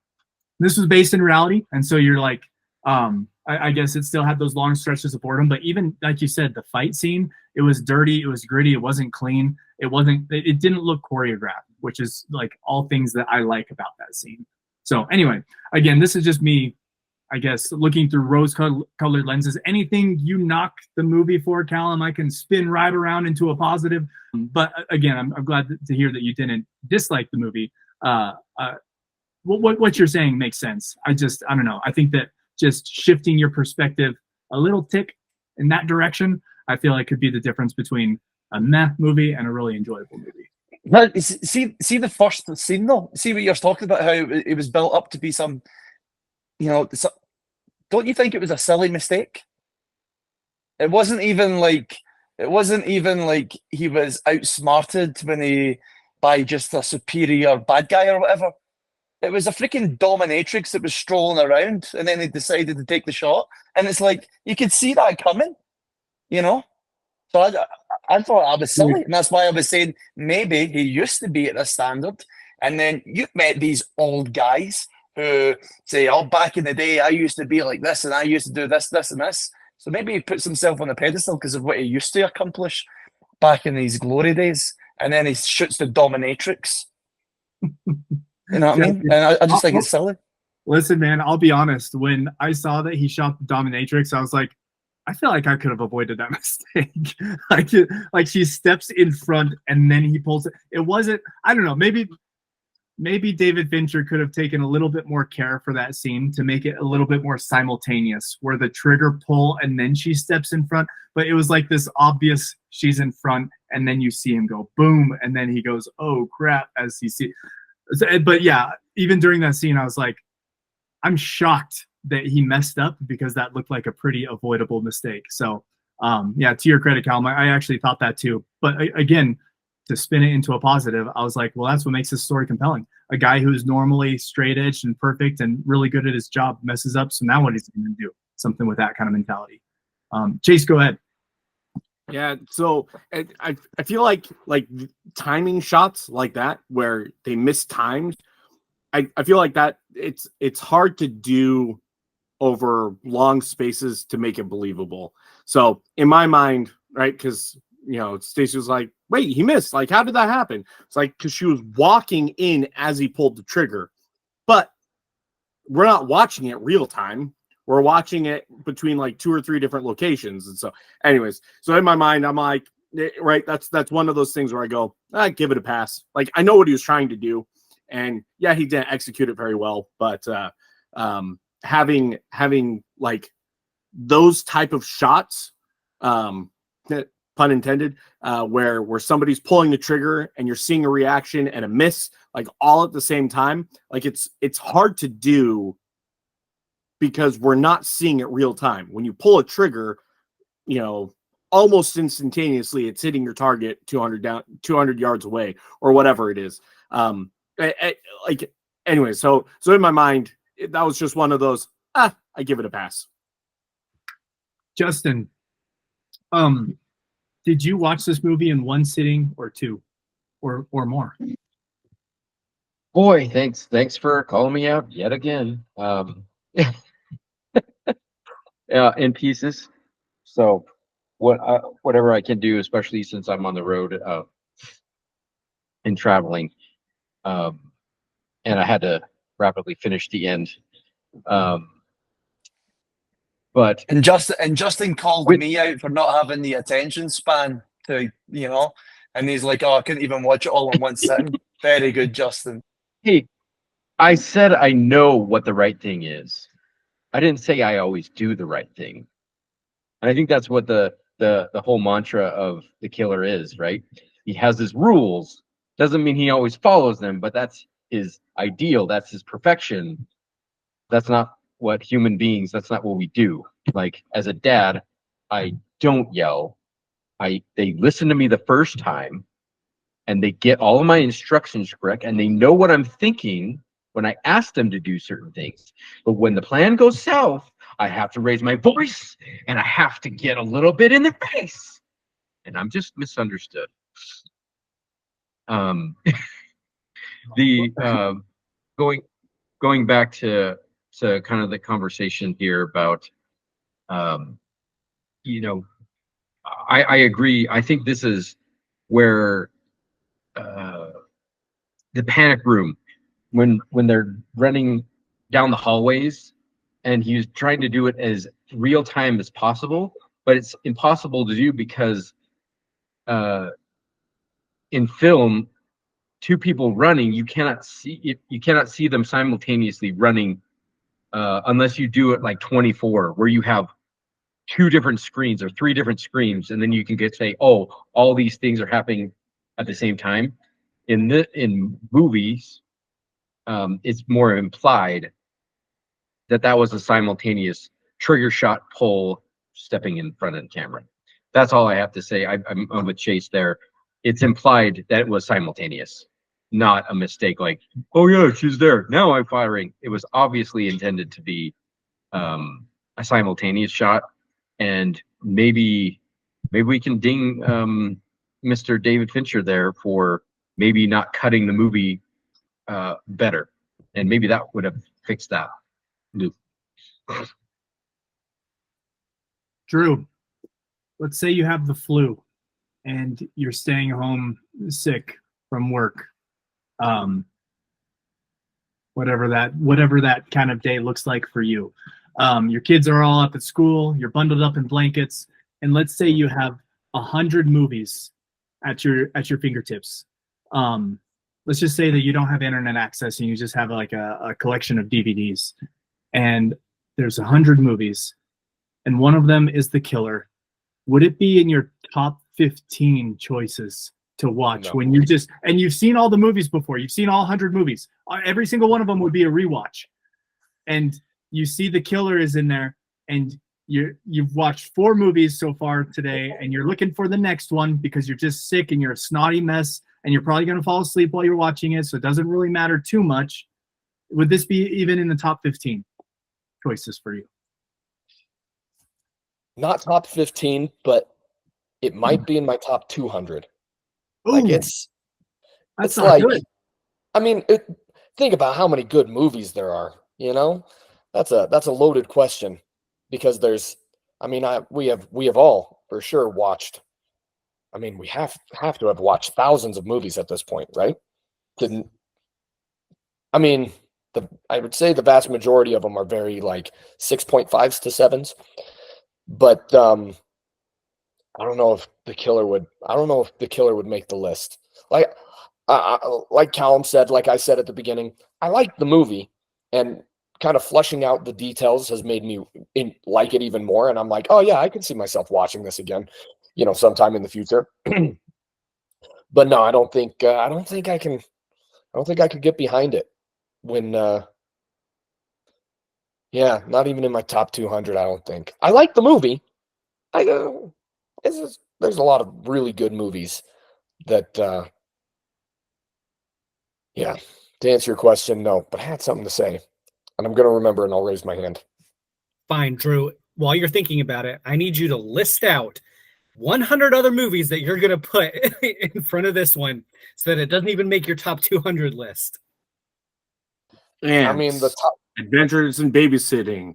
This was based in reality. And so you're like, I guess it still had those long stretches of boredom, but even like you said, the fight scene, it was dirty, it was gritty, it wasn't clean, it didn't look choreographed, which is like all things that I like about that scene. So anyway, again, this is just me, I guess, looking through rose-colored lenses. Anything you knock the movie for, Callum, I can spin right around into a positive. But again, I'm glad to hear that you didn't dislike the movie. What you're saying makes sense. I don't know. I think that just shifting your perspective a little tick in that direction, I feel like could be the difference between a meh movie and a really enjoyable movie. Now, see the first scene though. See what you're talking about, how it was built up to be some, don't you think it was a silly mistake? It wasn't even like he was outsmarted by just a superior bad guy or whatever. It was a freaking dominatrix that was strolling around, and then they decided to take the shot. And it's like, you could see that coming, So I thought I was silly. And that's why I was saying maybe he used to be at a standard. And then you met these old guys who say, oh, back in the day, I used to be like this, and I used to do this, this, and this. So maybe he puts himself on a pedestal because of what he used to accomplish back in these glory days. And then he shoots the dominatrix. You know what I mean? And I just think it's silly. Listen, man, I'll be honest. When I saw that he shot the dominatrix, I was like, I feel like I could have avoided that mistake. like she steps in front and then he pulls it. It wasn't, I don't know, maybe David Fincher could have taken a little bit more care for that scene to make it a little bit more simultaneous, where the trigger pull and then she steps in front. But it was like this obvious, she's in front and then you see him go boom. And then he goes, oh crap, as he sees. But yeah, even during that scene, I was like, I'm shocked that he messed up, because that looked like a pretty avoidable mistake. So yeah, to your credit, Callum, I actually thought that too. But again, to spin it into a positive, I was like, well, that's what makes this story compelling. A guy who's normally straight edged and perfect and really good at his job messes up. So now what is he going to do? Something with that kind of mentality. Chase, go ahead. Yeah, so I feel like timing shots like that where they miss times, I feel like that it's hard to do over long spaces to make it believable. So in my mind, right, because Stacey was like, wait, he missed. Like, how did that happen? It's like, because she was walking in as he pulled the trigger. But we're not watching it real time. We're watching it between like 2 or 3 different locations. And so anyways, so in my mind, I'm like, right, that's one of those things where I go, I give it a pass. Like, I know what he was trying to do. And yeah, he didn't execute it very well. But having like those type of shots, pun intended, where somebody's pulling the trigger and you're seeing a reaction and a miss, like all at the same time. Like it's hard to do because we're not seeing it real time. When you pull a trigger, you know, almost instantaneously, it's hitting your target 200 yards away or whatever it is. Like anyway, so in my mind, that was just one of those. I give it a pass. Justin, did you watch this movie in one sitting or two, or more? Boy, thanks for calling me out yet again. In pieces. So whatever I can do, especially since I'm on the road and traveling, and I had to rapidly finish the end. But And Justin called With- me out for not having the attention span to, you know, and he's like, "Oh, I couldn't even watch it all in one sitting." Very good, Justin. hey, I said I know what the right thing is. I didn't say I always do the right thing. And I think that's what the whole mantra of the killer is, right? He has his rules. Doesn't mean he always follows them, but that's his ideal. That's his perfection. That's not what human beings, that's not what we do. Like as a dad, I don't yell. They listen to me the first time and they get all of my instructions correct and they know what I'm thinking when I ask them to do certain things. But when the plan goes south, I have to raise my voice and I have to get a little bit in their face. And I'm just misunderstood. The going back to kind of the conversation here about you know, I agree. I think this is where the panic room, when they're running down the hallways and he's trying to do it as real time as possible, but it's impossible to do because in film, two people running, you cannot see them simultaneously running unless you do it like 24, where you have two different screens or three different screens, and then you can say, oh, all these things are happening at the same time. In movies, it's more implied that was a simultaneous trigger shot, pull, stepping in front of the camera. That's all I have to say. I'm with Chase there. It's implied that it was simultaneous, not a mistake like, oh yeah, she's there, now I'm firing. It was obviously intended to be a simultaneous shot. And maybe we can ding Mr. David Fincher there for maybe not cutting the movie better, and maybe that would have fixed that. Drew, let's say you have the flu and you're staying home sick from work. Whatever that kind of day looks like for you. Your kids are all up at school, you're bundled up in blankets, and let's say you have 100 movies at your fingertips. Let's just say that you don't have internet access and you just have like a collection of DVDs, and there's 100 movies, and one of them is The Killer. Would it be in your top 15 choices to watch? No. When you've seen all the movies before, you've seen all 100 movies, every single one of them would be a rewatch, and you see The Killer is in there, and you've watched 4 movies so far today, and you're looking for the next one because you're just sick and you're a snotty mess, and you're probably going to fall asleep while you're watching it, so it doesn't really matter too much. Would this be even in the top 15 choices for you? Not top 15, but it might be in my top 200. Like Ooh, it's that's not not like, good. I mean, think about how many good movies there are, you know? That's a loaded question, because we have all for sure watched. I mean, we have to have watched thousands of movies at this point, right? I would say the vast majority of them are very like 6.5s to 7s. But I don't know if The Killer would make the list. Like like Callum said, like I said at the beginning, I like the movie, and kind of fleshing out the details has made me like it even more. And I'm like, oh yeah, I can see myself watching this again. you know, sometime in the future. But no, I don't think I can. I don't think I could get behind it when. Yeah, not even in my top 200. I don't think. I like the movie. I there's a lot of really good movies that. Yeah, to answer your question, no. But I had something to say, and I'm gonna remember, and I'll raise my hand. Fine, Drew. While you're thinking about it, I need you to list out 100 other movies that you're going to put in front of this one so that it doesn't even make your top 200 list. And I mean, the top. Adventures in Babysitting.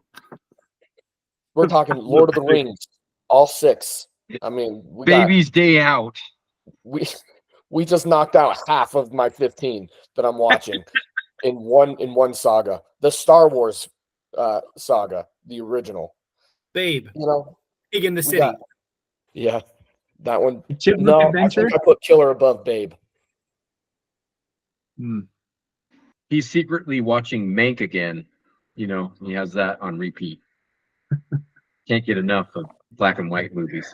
We're talking Lord of the Rings, all 6. I mean, Baby's Day Out. we just knocked out half of my 15 that I'm watching in one saga. The Star Wars saga, the original. Babe. You know, Pig in the City. Yeah, that one. Chipmunk No, Adventure? I think I put Killer above Babe. He's secretly watching Mank again. You know, he has that on repeat. Can't get enough of black and white movies.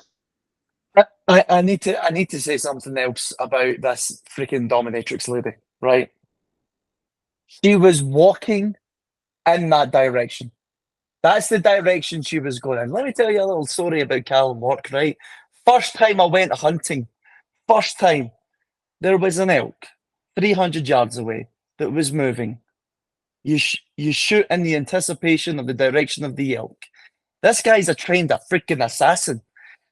I need to say something else about this freaking dominatrix lady, right? She was walking in that direction. That's the direction she was going in. Let me tell you a little story about Callum Work, right? First time I went hunting, there was an elk 300 yards away that was moving. You shoot in the anticipation of the direction of the elk. This guy's a freaking assassin.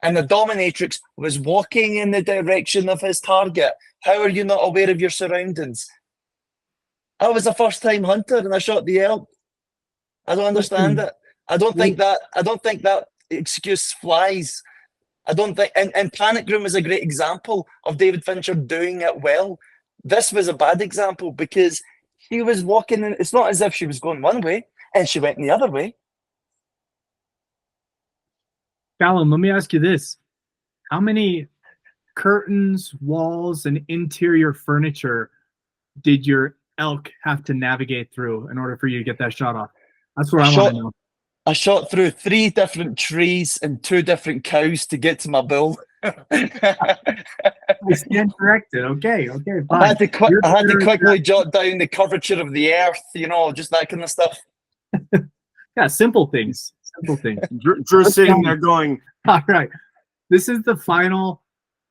And the dominatrix was walking in the direction of his target. How are you not aware of your surroundings? I was a first-time hunter and I shot the elk. I don't understand it. I don't think that excuse flies. I don't think, and Panic Room is a great example of David Fincher doing it well. This was a bad example because she was walking in. It's not as if she was going one way and she went the other way. Callum, let me ask you this. How many curtains, walls, and interior furniture did your elk have to navigate through in order for you to get that shot off? That's what I want to know. I shot through 3 different trees and 2 different cows to get to my bull. I stand corrected. Okay, fine. I had to quickly jot down the curvature of the earth, just that kind of stuff. Yeah, simple things. Drew's sitting there going, all right. This is the final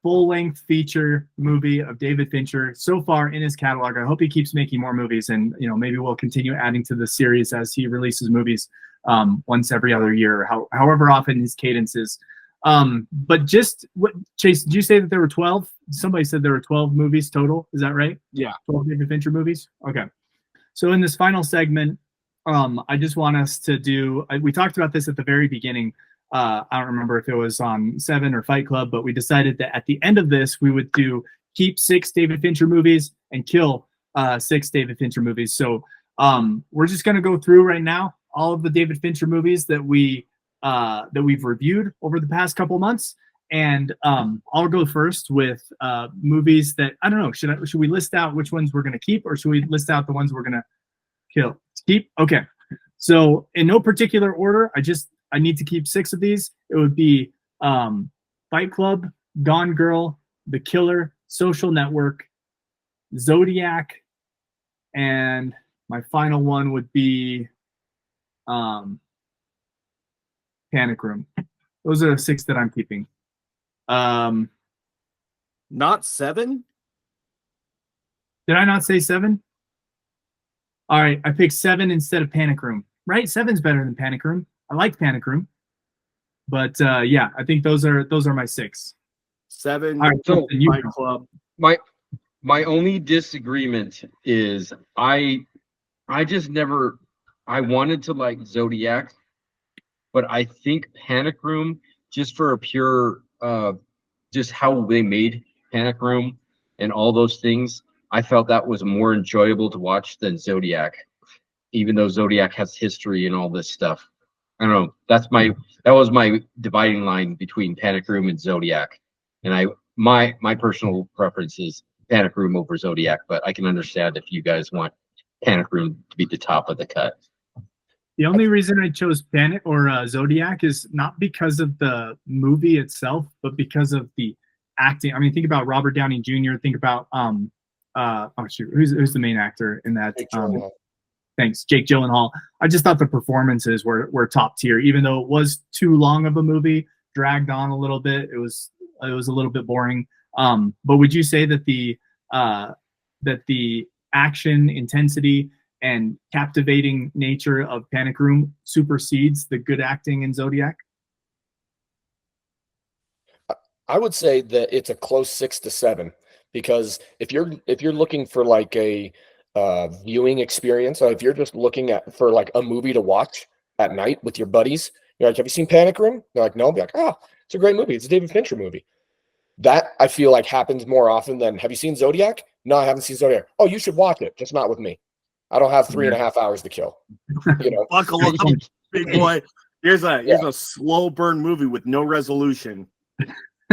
full-length feature movie of David Fincher so far in his catalog. I hope he keeps making more movies, and maybe we'll continue adding to the series as he releases movies once every other year, however often his cadence is. But Chase, did you say that there were 12? Somebody said there were 12 movies total. Is that right? yeah. 12 David Fincher movies? Okay. So in this final segment, I just want us to do, we talked about this at the very beginning. I don't remember if it was on 7 or Fight Club, but we decided that at the end of this, we would keep 6 David Fincher movies and kill 6 David Fincher movies. So we're just going to go through right now all of the David Fincher movies that we've reviewed over the past couple months. And I'll go first with movies that, I don't know, should we list out which ones we're going to keep, or should we list out the ones we're going to kill? Keep? Okay. So in no particular order, I need to keep 6 of these. It would be Fight Club, Gone Girl, The Killer, Social Network, Zodiac, and my final one would be Panic Room. Those are the 6 that I'm keeping. Not 7? Did I not say 7? All right, I picked 7 instead of Panic Room. Right? 7's better than Panic Room. I like Panic Room. But yeah, I think those are my 6. 7. All right, So Fight Club. My only disagreement is I just never, I wanted to like Zodiac, but I think Panic Room, just for a pure just how they made Panic Room and all those things, I felt that was more enjoyable to watch than Zodiac, even though Zodiac has history and all this stuff. I don't know. That was my dividing line between Panic Room and Zodiac. And my personal preference is Panic Room over Zodiac, but I can understand if you guys want Panic Room to be the top of the cut. The only reason I chose Panic or Zodiac is not because of the movie itself, but because of the acting. I mean, think about Robert Downey Jr. Think about oh shoot, who's the main actor in that? Jake Gyllenhaal. Thanks, Jake Gyllenhaal. I just thought the performances were top tier, even though it was too long of a movie, dragged on a little bit. It was a little bit boring. But would you say that the action intensity and captivating nature of Panic Room supersedes the good acting in Zodiac? I would say that it's a close 6 to 7, because if you're looking for like a viewing experience, or if you're just looking for like a movie to watch at night with your buddies, you're like, have you seen Panic Room? They're like, no. I'll be like, oh, it's a great movie. It's a David Fincher movie. That I feel like happens more often than, have you seen Zodiac? No, I haven't seen Zodiac. Oh, you should watch it, just not with me. I don't have 3.5 hours to kill. You know, Buckle up, big boy. Here's a slow burn movie with no resolution.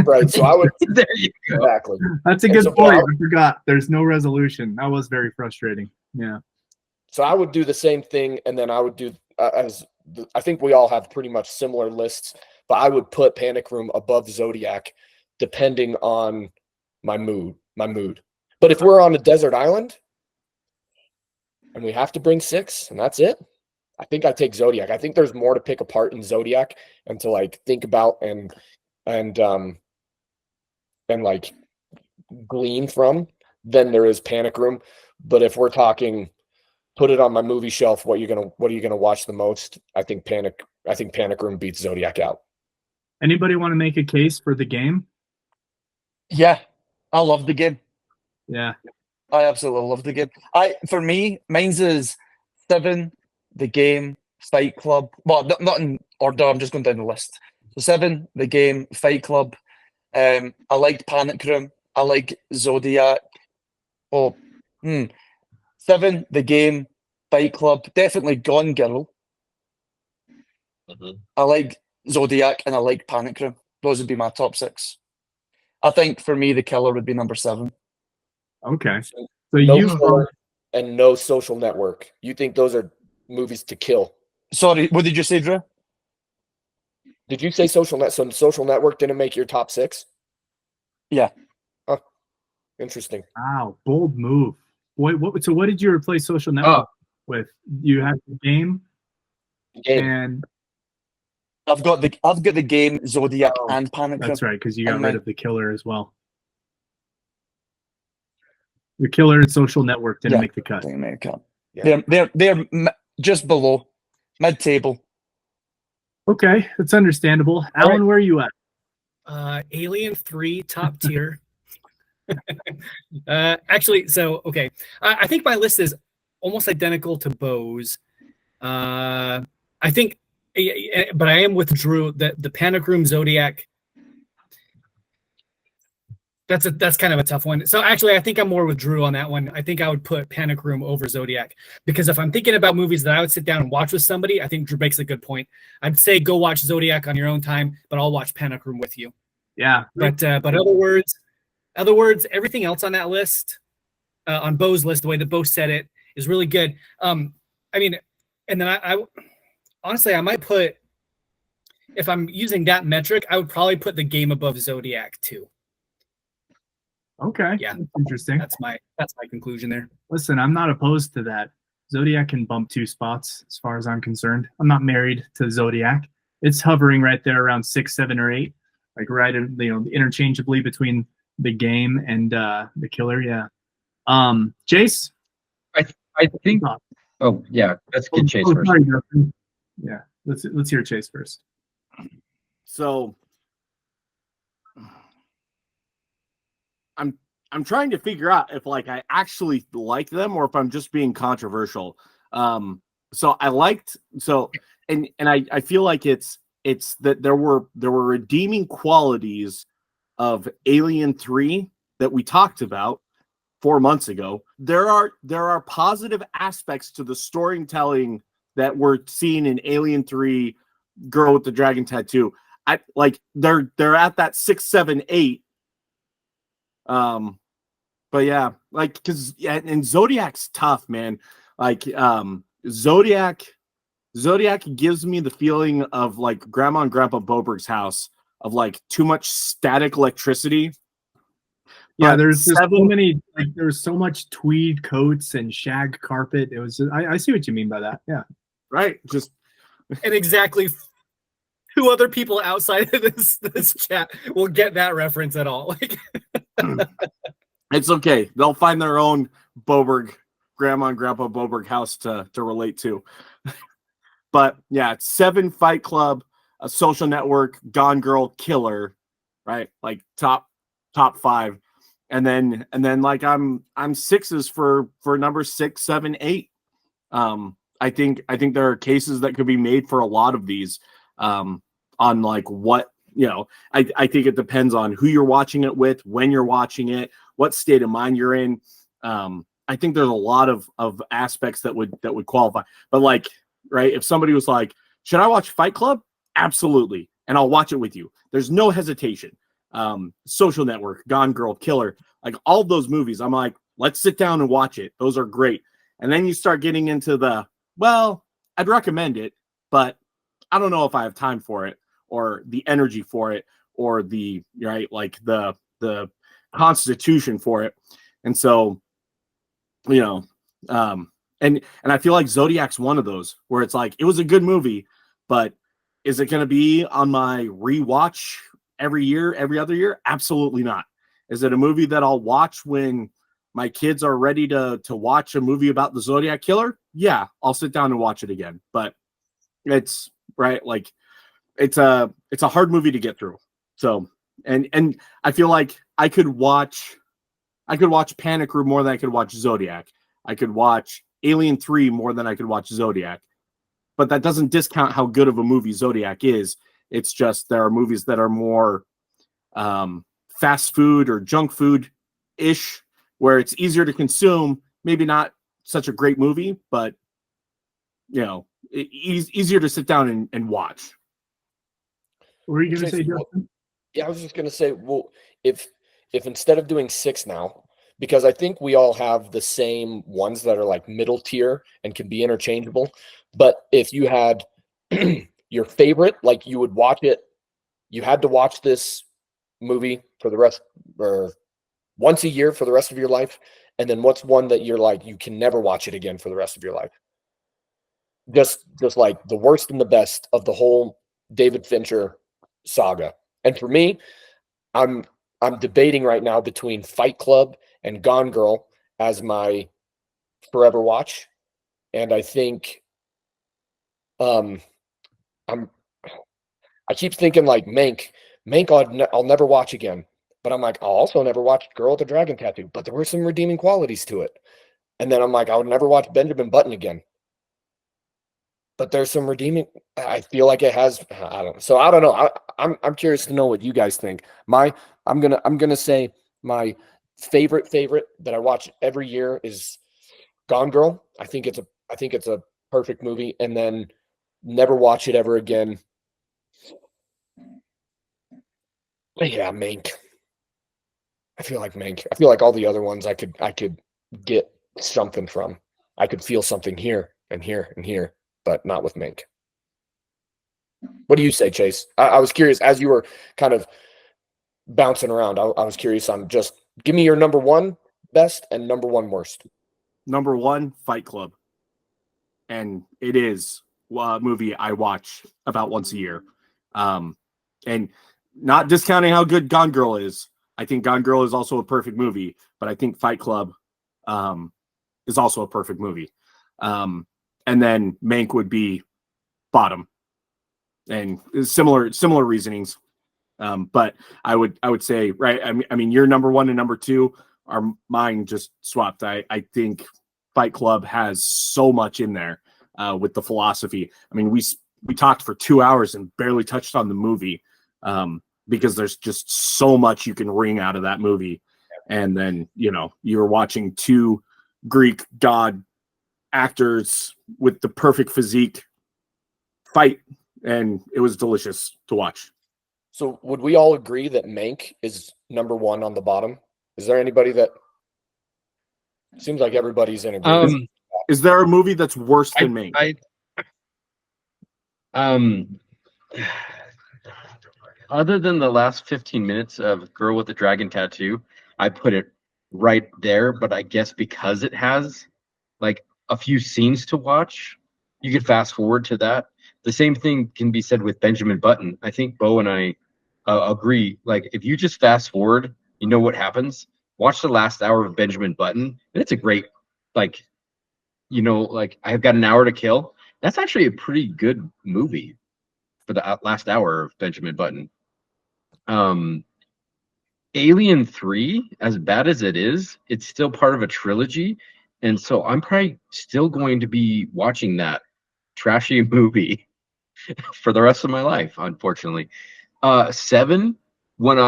right? So I would There you go. exactly. That's a And good so point. I- I forgot. There's no resolution. That was very frustrating. Yeah. So I would do the same thing, and then I would do I think we all have pretty much similar lists, but I would put Panic Room above Zodiac, depending on my mood. But if we're on a desert island and we have to bring 6, and that's it, I think I take Zodiac. I think there's more to pick apart in Zodiac and to like think about and like glean from than there is Panic Room. But if we're talking, put it on my movie shelf, what are you gonna watch the most? I think Panic Room beats Zodiac out. Anybody want to make a case for the game? Yeah, I love the game. Yeah. I absolutely love the game. For me, mine's is 7, the game, Fight Club. Well, not in order. I'm just going down the list. So 7, the game, Fight Club. I liked Panic Room. I like Zodiac. 7, the game, Fight Club. Definitely Gone Girl. I like Zodiac and I like Panic Room. Those would be my top 6. I think for me, The Killer would be number 7. Okay. So No you Killer and no Social Network. You think those are movies to kill? Sorry, what did you say, Drew? Did you say Social Net? So Social Network didn't make your top 6? Yeah. Huh. Interesting. wow, bold move. So what did you replace Social Network with? You had the game Game. and I've got the game, Zodiac, Oh, and Panic Room. that's right, because you got And rid my- of the Killer as well. The Killer and Social Network didn't Yeah. make the cut. Think America. Yeah. They're just below, mid-table. Okay, that's understandable. All Alan, where are you at? Alien 3 top tier. Actually, so okay, I think my list is almost identical to Bo's. I think, but I am with Drew that the Panic Room, Zodiac. That's kind of a tough one. So actually, I think I'm more with Drew on that one. I think I would put Panic Room over Zodiac, because if I'm thinking about movies that I would sit down and watch with somebody, I think Drew makes a good point. I'd say go watch Zodiac on your own time, but I'll watch Panic Room with you. Yeah. But other words, everything else on that list, on Bo's list, the way that Bo said it is really good. I mean, and then I honestly, I might put, if I'm using that metric, I would probably put the game above Zodiac too. Okay. Yeah. That's interesting. That's my conclusion there. Listen, I'm not opposed to that. Zodiac can bump 2 spots as far as I'm concerned. I'm not married to Zodiac. It's hovering right there around 6, 7, or 8, like right, interchangeably between the game and the Killer. Yeah. Chase. I think. Oh yeah, let's get Chase first. Sorry, Justin. Yeah. Let's hear Chase first. So I'm trying to figure out if like I actually like them or if I'm just being controversial. So I liked and I feel like it's that there were redeeming qualities of Alien 3 that we talked about 4 months ago. There are positive aspects to the storytelling that we're seeing in Alien 3, Girl with the Dragon Tattoo. I like they're at that 6, 7, 8. But yeah, like and Zodiac's tough, man. Like Zodiac, Zodiac gives me the feeling of like Grandma and Grandpa Boberg's house, of like too much static electricity. Yeah, But there's so Seven- many, like there's so much tweed coats and shag carpet. It was I see what you mean by that. Yeah. right? Just And exactly two other people outside of this chat will get that reference at all. Like, it's okay. They'll find their own Boberg, Grandma and Grandpa Boberg house to relate to. But yeah, it's 7, Fight Club, A Social Network, Gone Girl, Killer, right? Like top 5. And then like I'm sixes for number 6, 7, 8. I think there are cases that could be made for a lot of these on like what, I think it depends on who you're watching it with, when you're watching it, what state of mind you're in. I think there's a lot of aspects that would qualify. But like, right, if somebody was like, should I watch Fight Club? Absolutely. And I'll watch it with you. There's no hesitation. Social Network, Gone Girl, Killer, like all of those movies, I'm like, let's sit down and watch it. Those are great. And then you start getting into the, well, I'd recommend it, but I don't know if I have time for it or the energy for it or the, right, like the constitution for it. And so, and I feel like Zodiac's one of those where it's like, it was a good movie, but is it going to be on my rewatch every year, every other year? Absolutely not. Is it a movie that I'll watch when my kids are ready to watch a movie about the Zodiac Killer? Yeah, I'll sit down and watch it again. But it's right, like it's a hard movie to get through. So, and I feel like I could watch Panic Room more than I could watch Zodiac. I could watch Alien 3 more than I could watch Zodiac. But that doesn't discount how good of a movie Zodiac is. It's just there are movies that are more fast food or junk food ish, where it's easier to consume. Maybe not such a great movie, but easier to sit down and watch. What were you going to say, Jason, Justin? Yeah, I was just gonna say, well, if instead of doing 6 now, because I think we all have the same ones that are like middle tier and can be interchangeable, but if you had your favorite, like you would watch it, you had to watch this movie for the rest or once a year for the rest of your life, and then what's one that you're like you can never watch it again for the rest of your life? Just like the worst and the best of the whole David Fincher saga. And for me, I'm debating right now between Fight Club and Gone Girl as my forever watch. And I think I keep thinking like Mank I'll never watch again. But I'm like, I'll also never watch Girl with the Dragon Tattoo. But there were some redeeming qualities to it. And then I'm like, I would never watch Benjamin Button again. But there's some redeeming. I feel like it has. I don't. So I don't know. I'm curious to know what you guys think. I'm gonna say my favorite that I watch every year is Gone Girl. I think it's a perfect movie, and then never watch it ever again. But yeah, Mank. I feel like Mank. I feel like all the other ones I could get something from. I could feel something here and here and here, but not with Mank. What do you say, Chase? I was curious as you were kind of bouncing around. I was curious on just give me your number 1 best and number 1 worst. Number 1, Fight Club. And it is a movie I watch about once a year. And not discounting how good Gone Girl is. I think Gone Girl is also a perfect movie, but I think Fight Club is also a perfect movie. And then Mank would be bottom. And similar reasonings. But I would say, right, I mean your number 1 and number 2 are mine just swapped. I think Fight Club has so much in there with the philosophy. I mean, we talked for 2 hours and barely touched on the movie because there's just so much you can wring out of that movie. And then, you're watching 2 Greek god actors with the perfect physique fight, and it was delicious to watch. So would we all agree that Mank is number 1 on the bottom? Is there anybody that seems like everybody's in agreement? Is there a movie that's worse than Mank? Um, other than the last 15 minutes of Girl with the Dragon Tattoo, I put it right there. But I guess because it has like a few scenes to watch, you could fast forward to that. The same thing can be said with Benjamin Button. I think Bo and I agree. Like, if you just fast forward, you know what happens. Watch the last hour of Benjamin Button, and it's a great, like, like I've got an hour to kill. That's actually a pretty good movie for the last hour of Benjamin Button. Um, Alien 3, as bad as it is, it's still part of a trilogy. And so I'm probably still going to be watching that trashy movie for the rest of my life, unfortunately. 7, when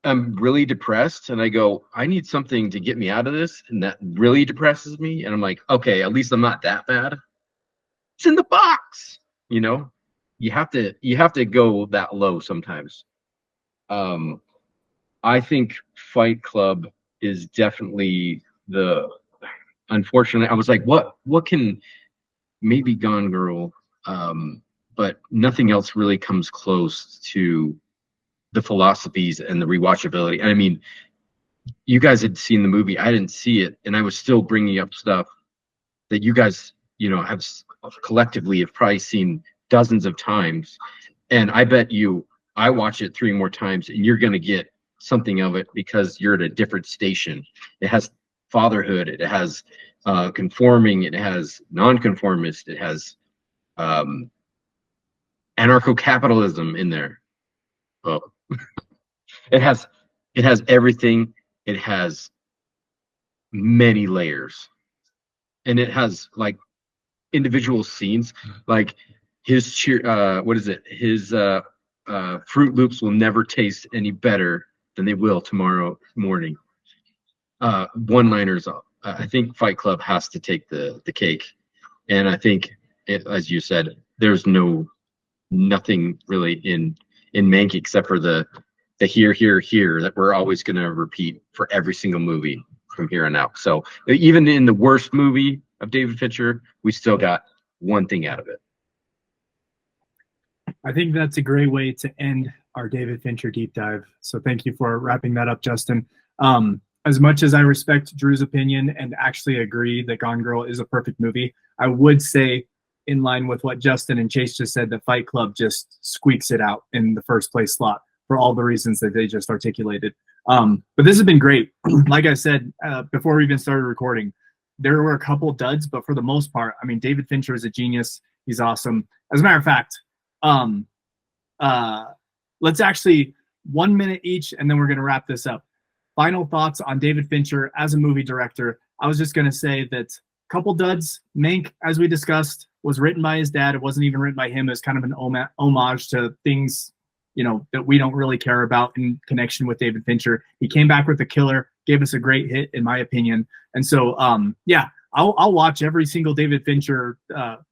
I'm really depressed and I go, I need something to get me out of this, and that really depresses me. And I'm like, okay, at least I'm not that bad. It's in the box. You know, you have to go that low sometimes. Um, I think Fight Club is definitely the. Unfortunately, I was like, what can maybe Gone Girl, but nothing else really comes close to the philosophies and the rewatchability. And I mean, you guys had seen the movie, I didn't see it, and I was still bringing up stuff that you guys, have collectively have probably seen dozens of times. And I bet you, I watch it 3 more times, and you're going to get something of it because you're at a different station. It has fatherhood, it has conforming, it has nonconformist, it has um, anarcho-capitalism in there. Oh, it has everything. It has many layers, and it has like individual scenes, like his cheer. What is it? His Fruit Loops will never taste any better than they will tomorrow morning. One-liners. I think Fight Club has to take the cake, and I think as you said, there's nothing really in Mank except for the here, here, here that we're always going to repeat for every single movie from here on out. So even in the worst movie of David Fincher, we still got one thing out of it. I think that's a great way to end our David Fincher deep dive. So thank you for wrapping that up, Justin. As much as I respect Drew's opinion and actually agree that Gone Girl is a perfect movie, I would say, in line with what Justin and Chase just said, that Fight Club just squeaks it out in the first place slot for all the reasons that they just articulated. But this has been great. Like I said, before we even started recording, there were a couple duds, but for the most part, I mean, David Fincher is a genius. He's awesome. As a matter of fact, let's actually 1 minute each, and then we're going to wrap this up. Final thoughts on David Fincher as a movie director. I was just going to say that couple duds. Mank, as we discussed, was written by his dad. It wasn't even written by him. It was kind of an homage to things, that we don't really care about in connection with David Fincher. He came back with The Killer, gave us a great hit, in my opinion. And so, I'll watch every single David Fincher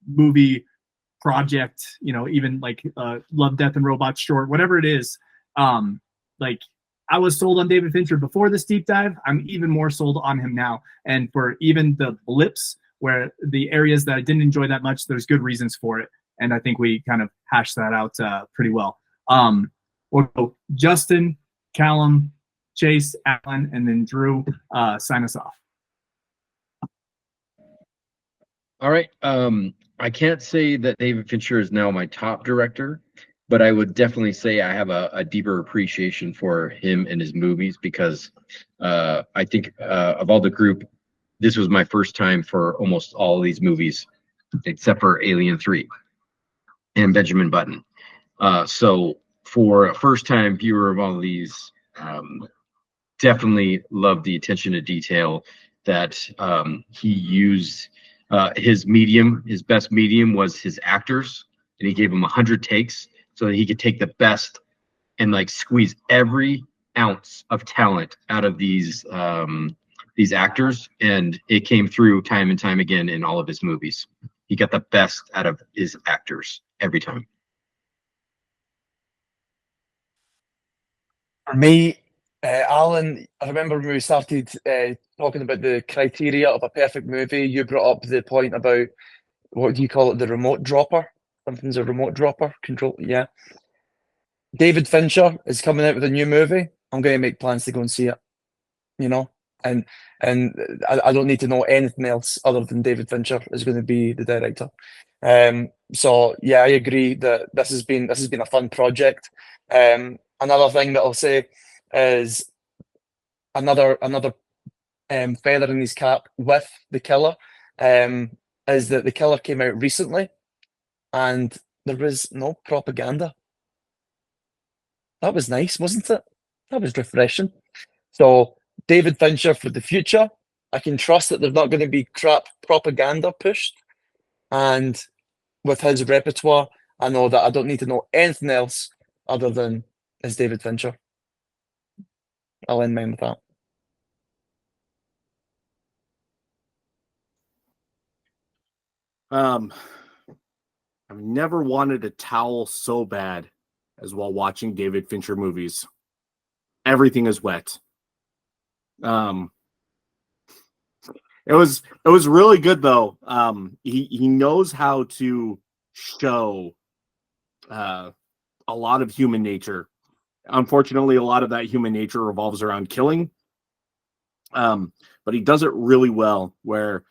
movie project, even like Love, Death, and Robots short, whatever it is. Like, I was sold on David Fincher before this deep dive. I'm even more sold on him now. And for even the blips, where the areas that I didn't enjoy that much, there's good reasons for it. And I think we kind of hashed that out pretty well. We'll go Justin, Callum, Chase, Alan, and then Drew sign us off. All right. I can't say that David Fincher is now my top director, but I would definitely say I have a deeper appreciation for him and his movies because I think of all the group, this was my first time for almost all of these movies, except for Alien 3 and Benjamin Button. So for a first-time viewer of all of these, definitely love the attention to detail that he used. His best medium was his actors, and he gave them 100 takes so that he could take the best and like squeeze every ounce of talent out of these actors, and it came through time and time again in all of his movies. He got the best out of his actors every time. For me, Alan, I remember when we started talking about the criteria of a perfect movie, you brought up the point about what do you call it? The remote dropper. Something's a remote dropper control. Yeah. David Fincher is coming out with a new movie. I'm going to make plans to go and see it. You know, and I don't need to know anything else other than David Fincher is going to be the director. So yeah, I agree that this has been a fun project. Another thing that I'll say is another feather in his cap with The Killer is that The Killer came out recently and there was no propaganda. That was nice, wasn't it? That was refreshing. So David Fincher for the future, I can trust that there's not going to be crap propaganda pushed. And with his repertoire, I know that I don't need to know anything else other than it's David Fincher. I'll end mine with that. I've never wanted a towel so bad as while watching David Fincher movies. Everything is wet. It was really good though. He knows how to show a lot of human nature. Unfortunately, a lot of that human nature revolves around killing. But he does it really well where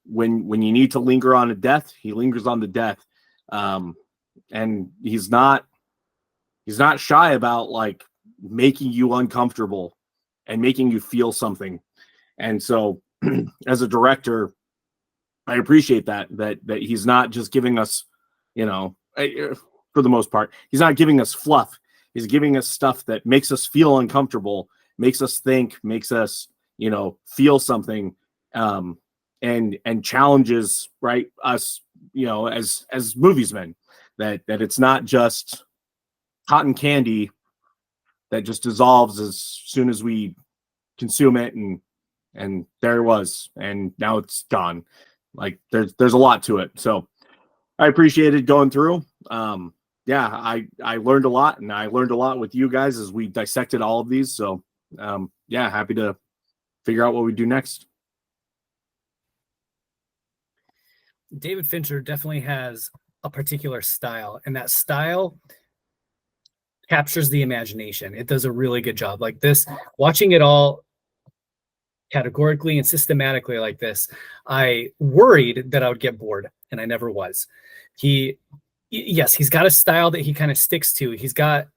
when you need to linger on a death, he lingers on the death. And he's not shy about like making you uncomfortable and making you feel something. And so as a director, I appreciate that he's not just giving us, you know, for the most part, he's not giving us fluff. He's giving us stuff that makes us feel uncomfortable, makes us think, makes us, you know, feel something, and challenges, right, us, you know, as moviesmen, that it's not just cotton candy that just dissolves as soon as we consume it, and there it was, and now it's gone. Like there's a lot to it. So I appreciated going through. Yeah, I learned a lot, and I learned a lot with you guys as we dissected all of these. So yeah, happy to figure out what we do next. David Fincher definitely has a particular style, and that style captures the imagination. It does a really good job. Like this, watching it all categorically and systematically like this, I worried that I would get bored, and I never was. Yes, he's got a style that he kind of sticks to. He's got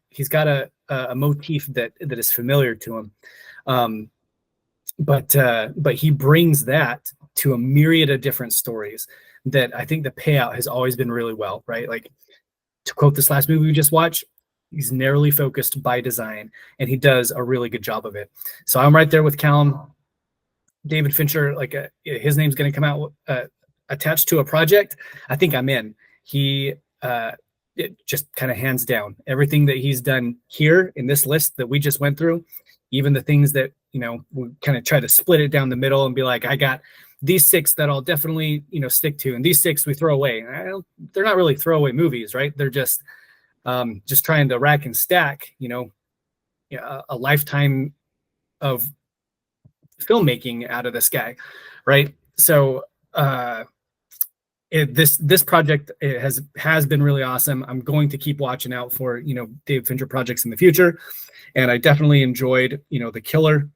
a motif that is familiar to him. But he brings that to a myriad of different stories that I think the payout has always been really well, right? Like, to quote this last movie we just watched, he's narrowly focused by design, and he does a really good job of it. So I'm right there with Callum. David Fincher, like his name's going to come out attached to a project. I think I'm in. It just kind of hands down everything that he's done here in this list that we just went through, even the things that, you know, we kind of try to split it down the middle and be like, I got these 6 that I'll definitely, you know, stick to, and these 6 we throw away. They're not really throwaway movies, right? They're just trying to rack and stack, you know, a lifetime of filmmaking out of this guy, right? So this project has been really awesome. I'm going to keep watching out for, you know, David Fincher projects in the future, and I definitely enjoyed, you know, The Killer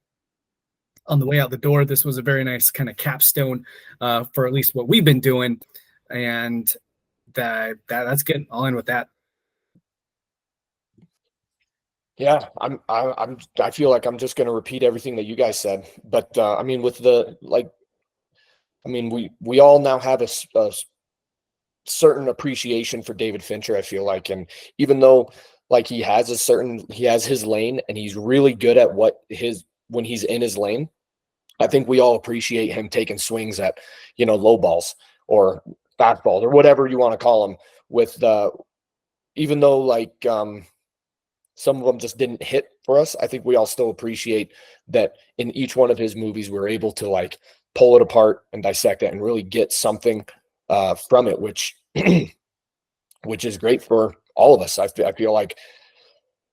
on the way out the door. This was a very nice kind of capstone for at least what we've been doing, and that's good. I'll end with that. Yeah, I feel like I'm just going to repeat everything that you guys said, but I mean, with we all now have a certain appreciation for David Fincher, I feel like, and even though like he has his lane and he's really good at when he's in his lane, I think we all appreciate him taking swings at, you know, low balls or fastballs or whatever you want to call them, with even though like some of them just didn't hit for us, I think we all still appreciate that in each one of his movies we're able to like pull it apart and dissect it and really get something from it, which is great for all of us. I feel like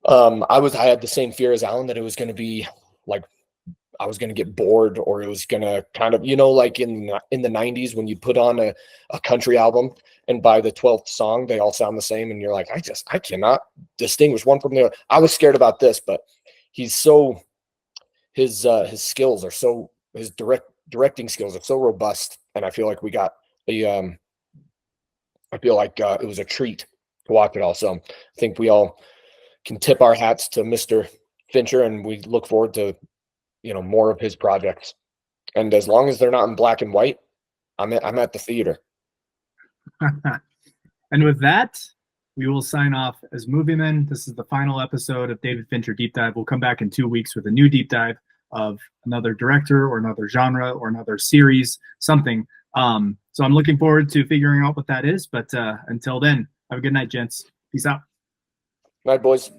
I had the same fear as Alan that it was going to be like I was going to get bored, or it was going to kind of, like in the 90s when you put on a country album and by the 12th song, they all sound the same. And you're like, I cannot distinguish one from the other. I was scared about this, but his skills are so, his directing skills are so robust. And I feel like we got it was a treat to watch it all. So I think we all can tip our hats to Mr. Fincher, and we look forward to, more of his projects. And as long as they're not in black and white, I'm at the theater. And with that, we will sign off as Movie Men. This is the final episode of David Fincher Deep Dive. We'll come back in 2 weeks with a new deep dive of another director or another genre or another series, something. So I'm looking forward to figuring out what that is. But until then, have a good night, gents. Peace out. Night, boys.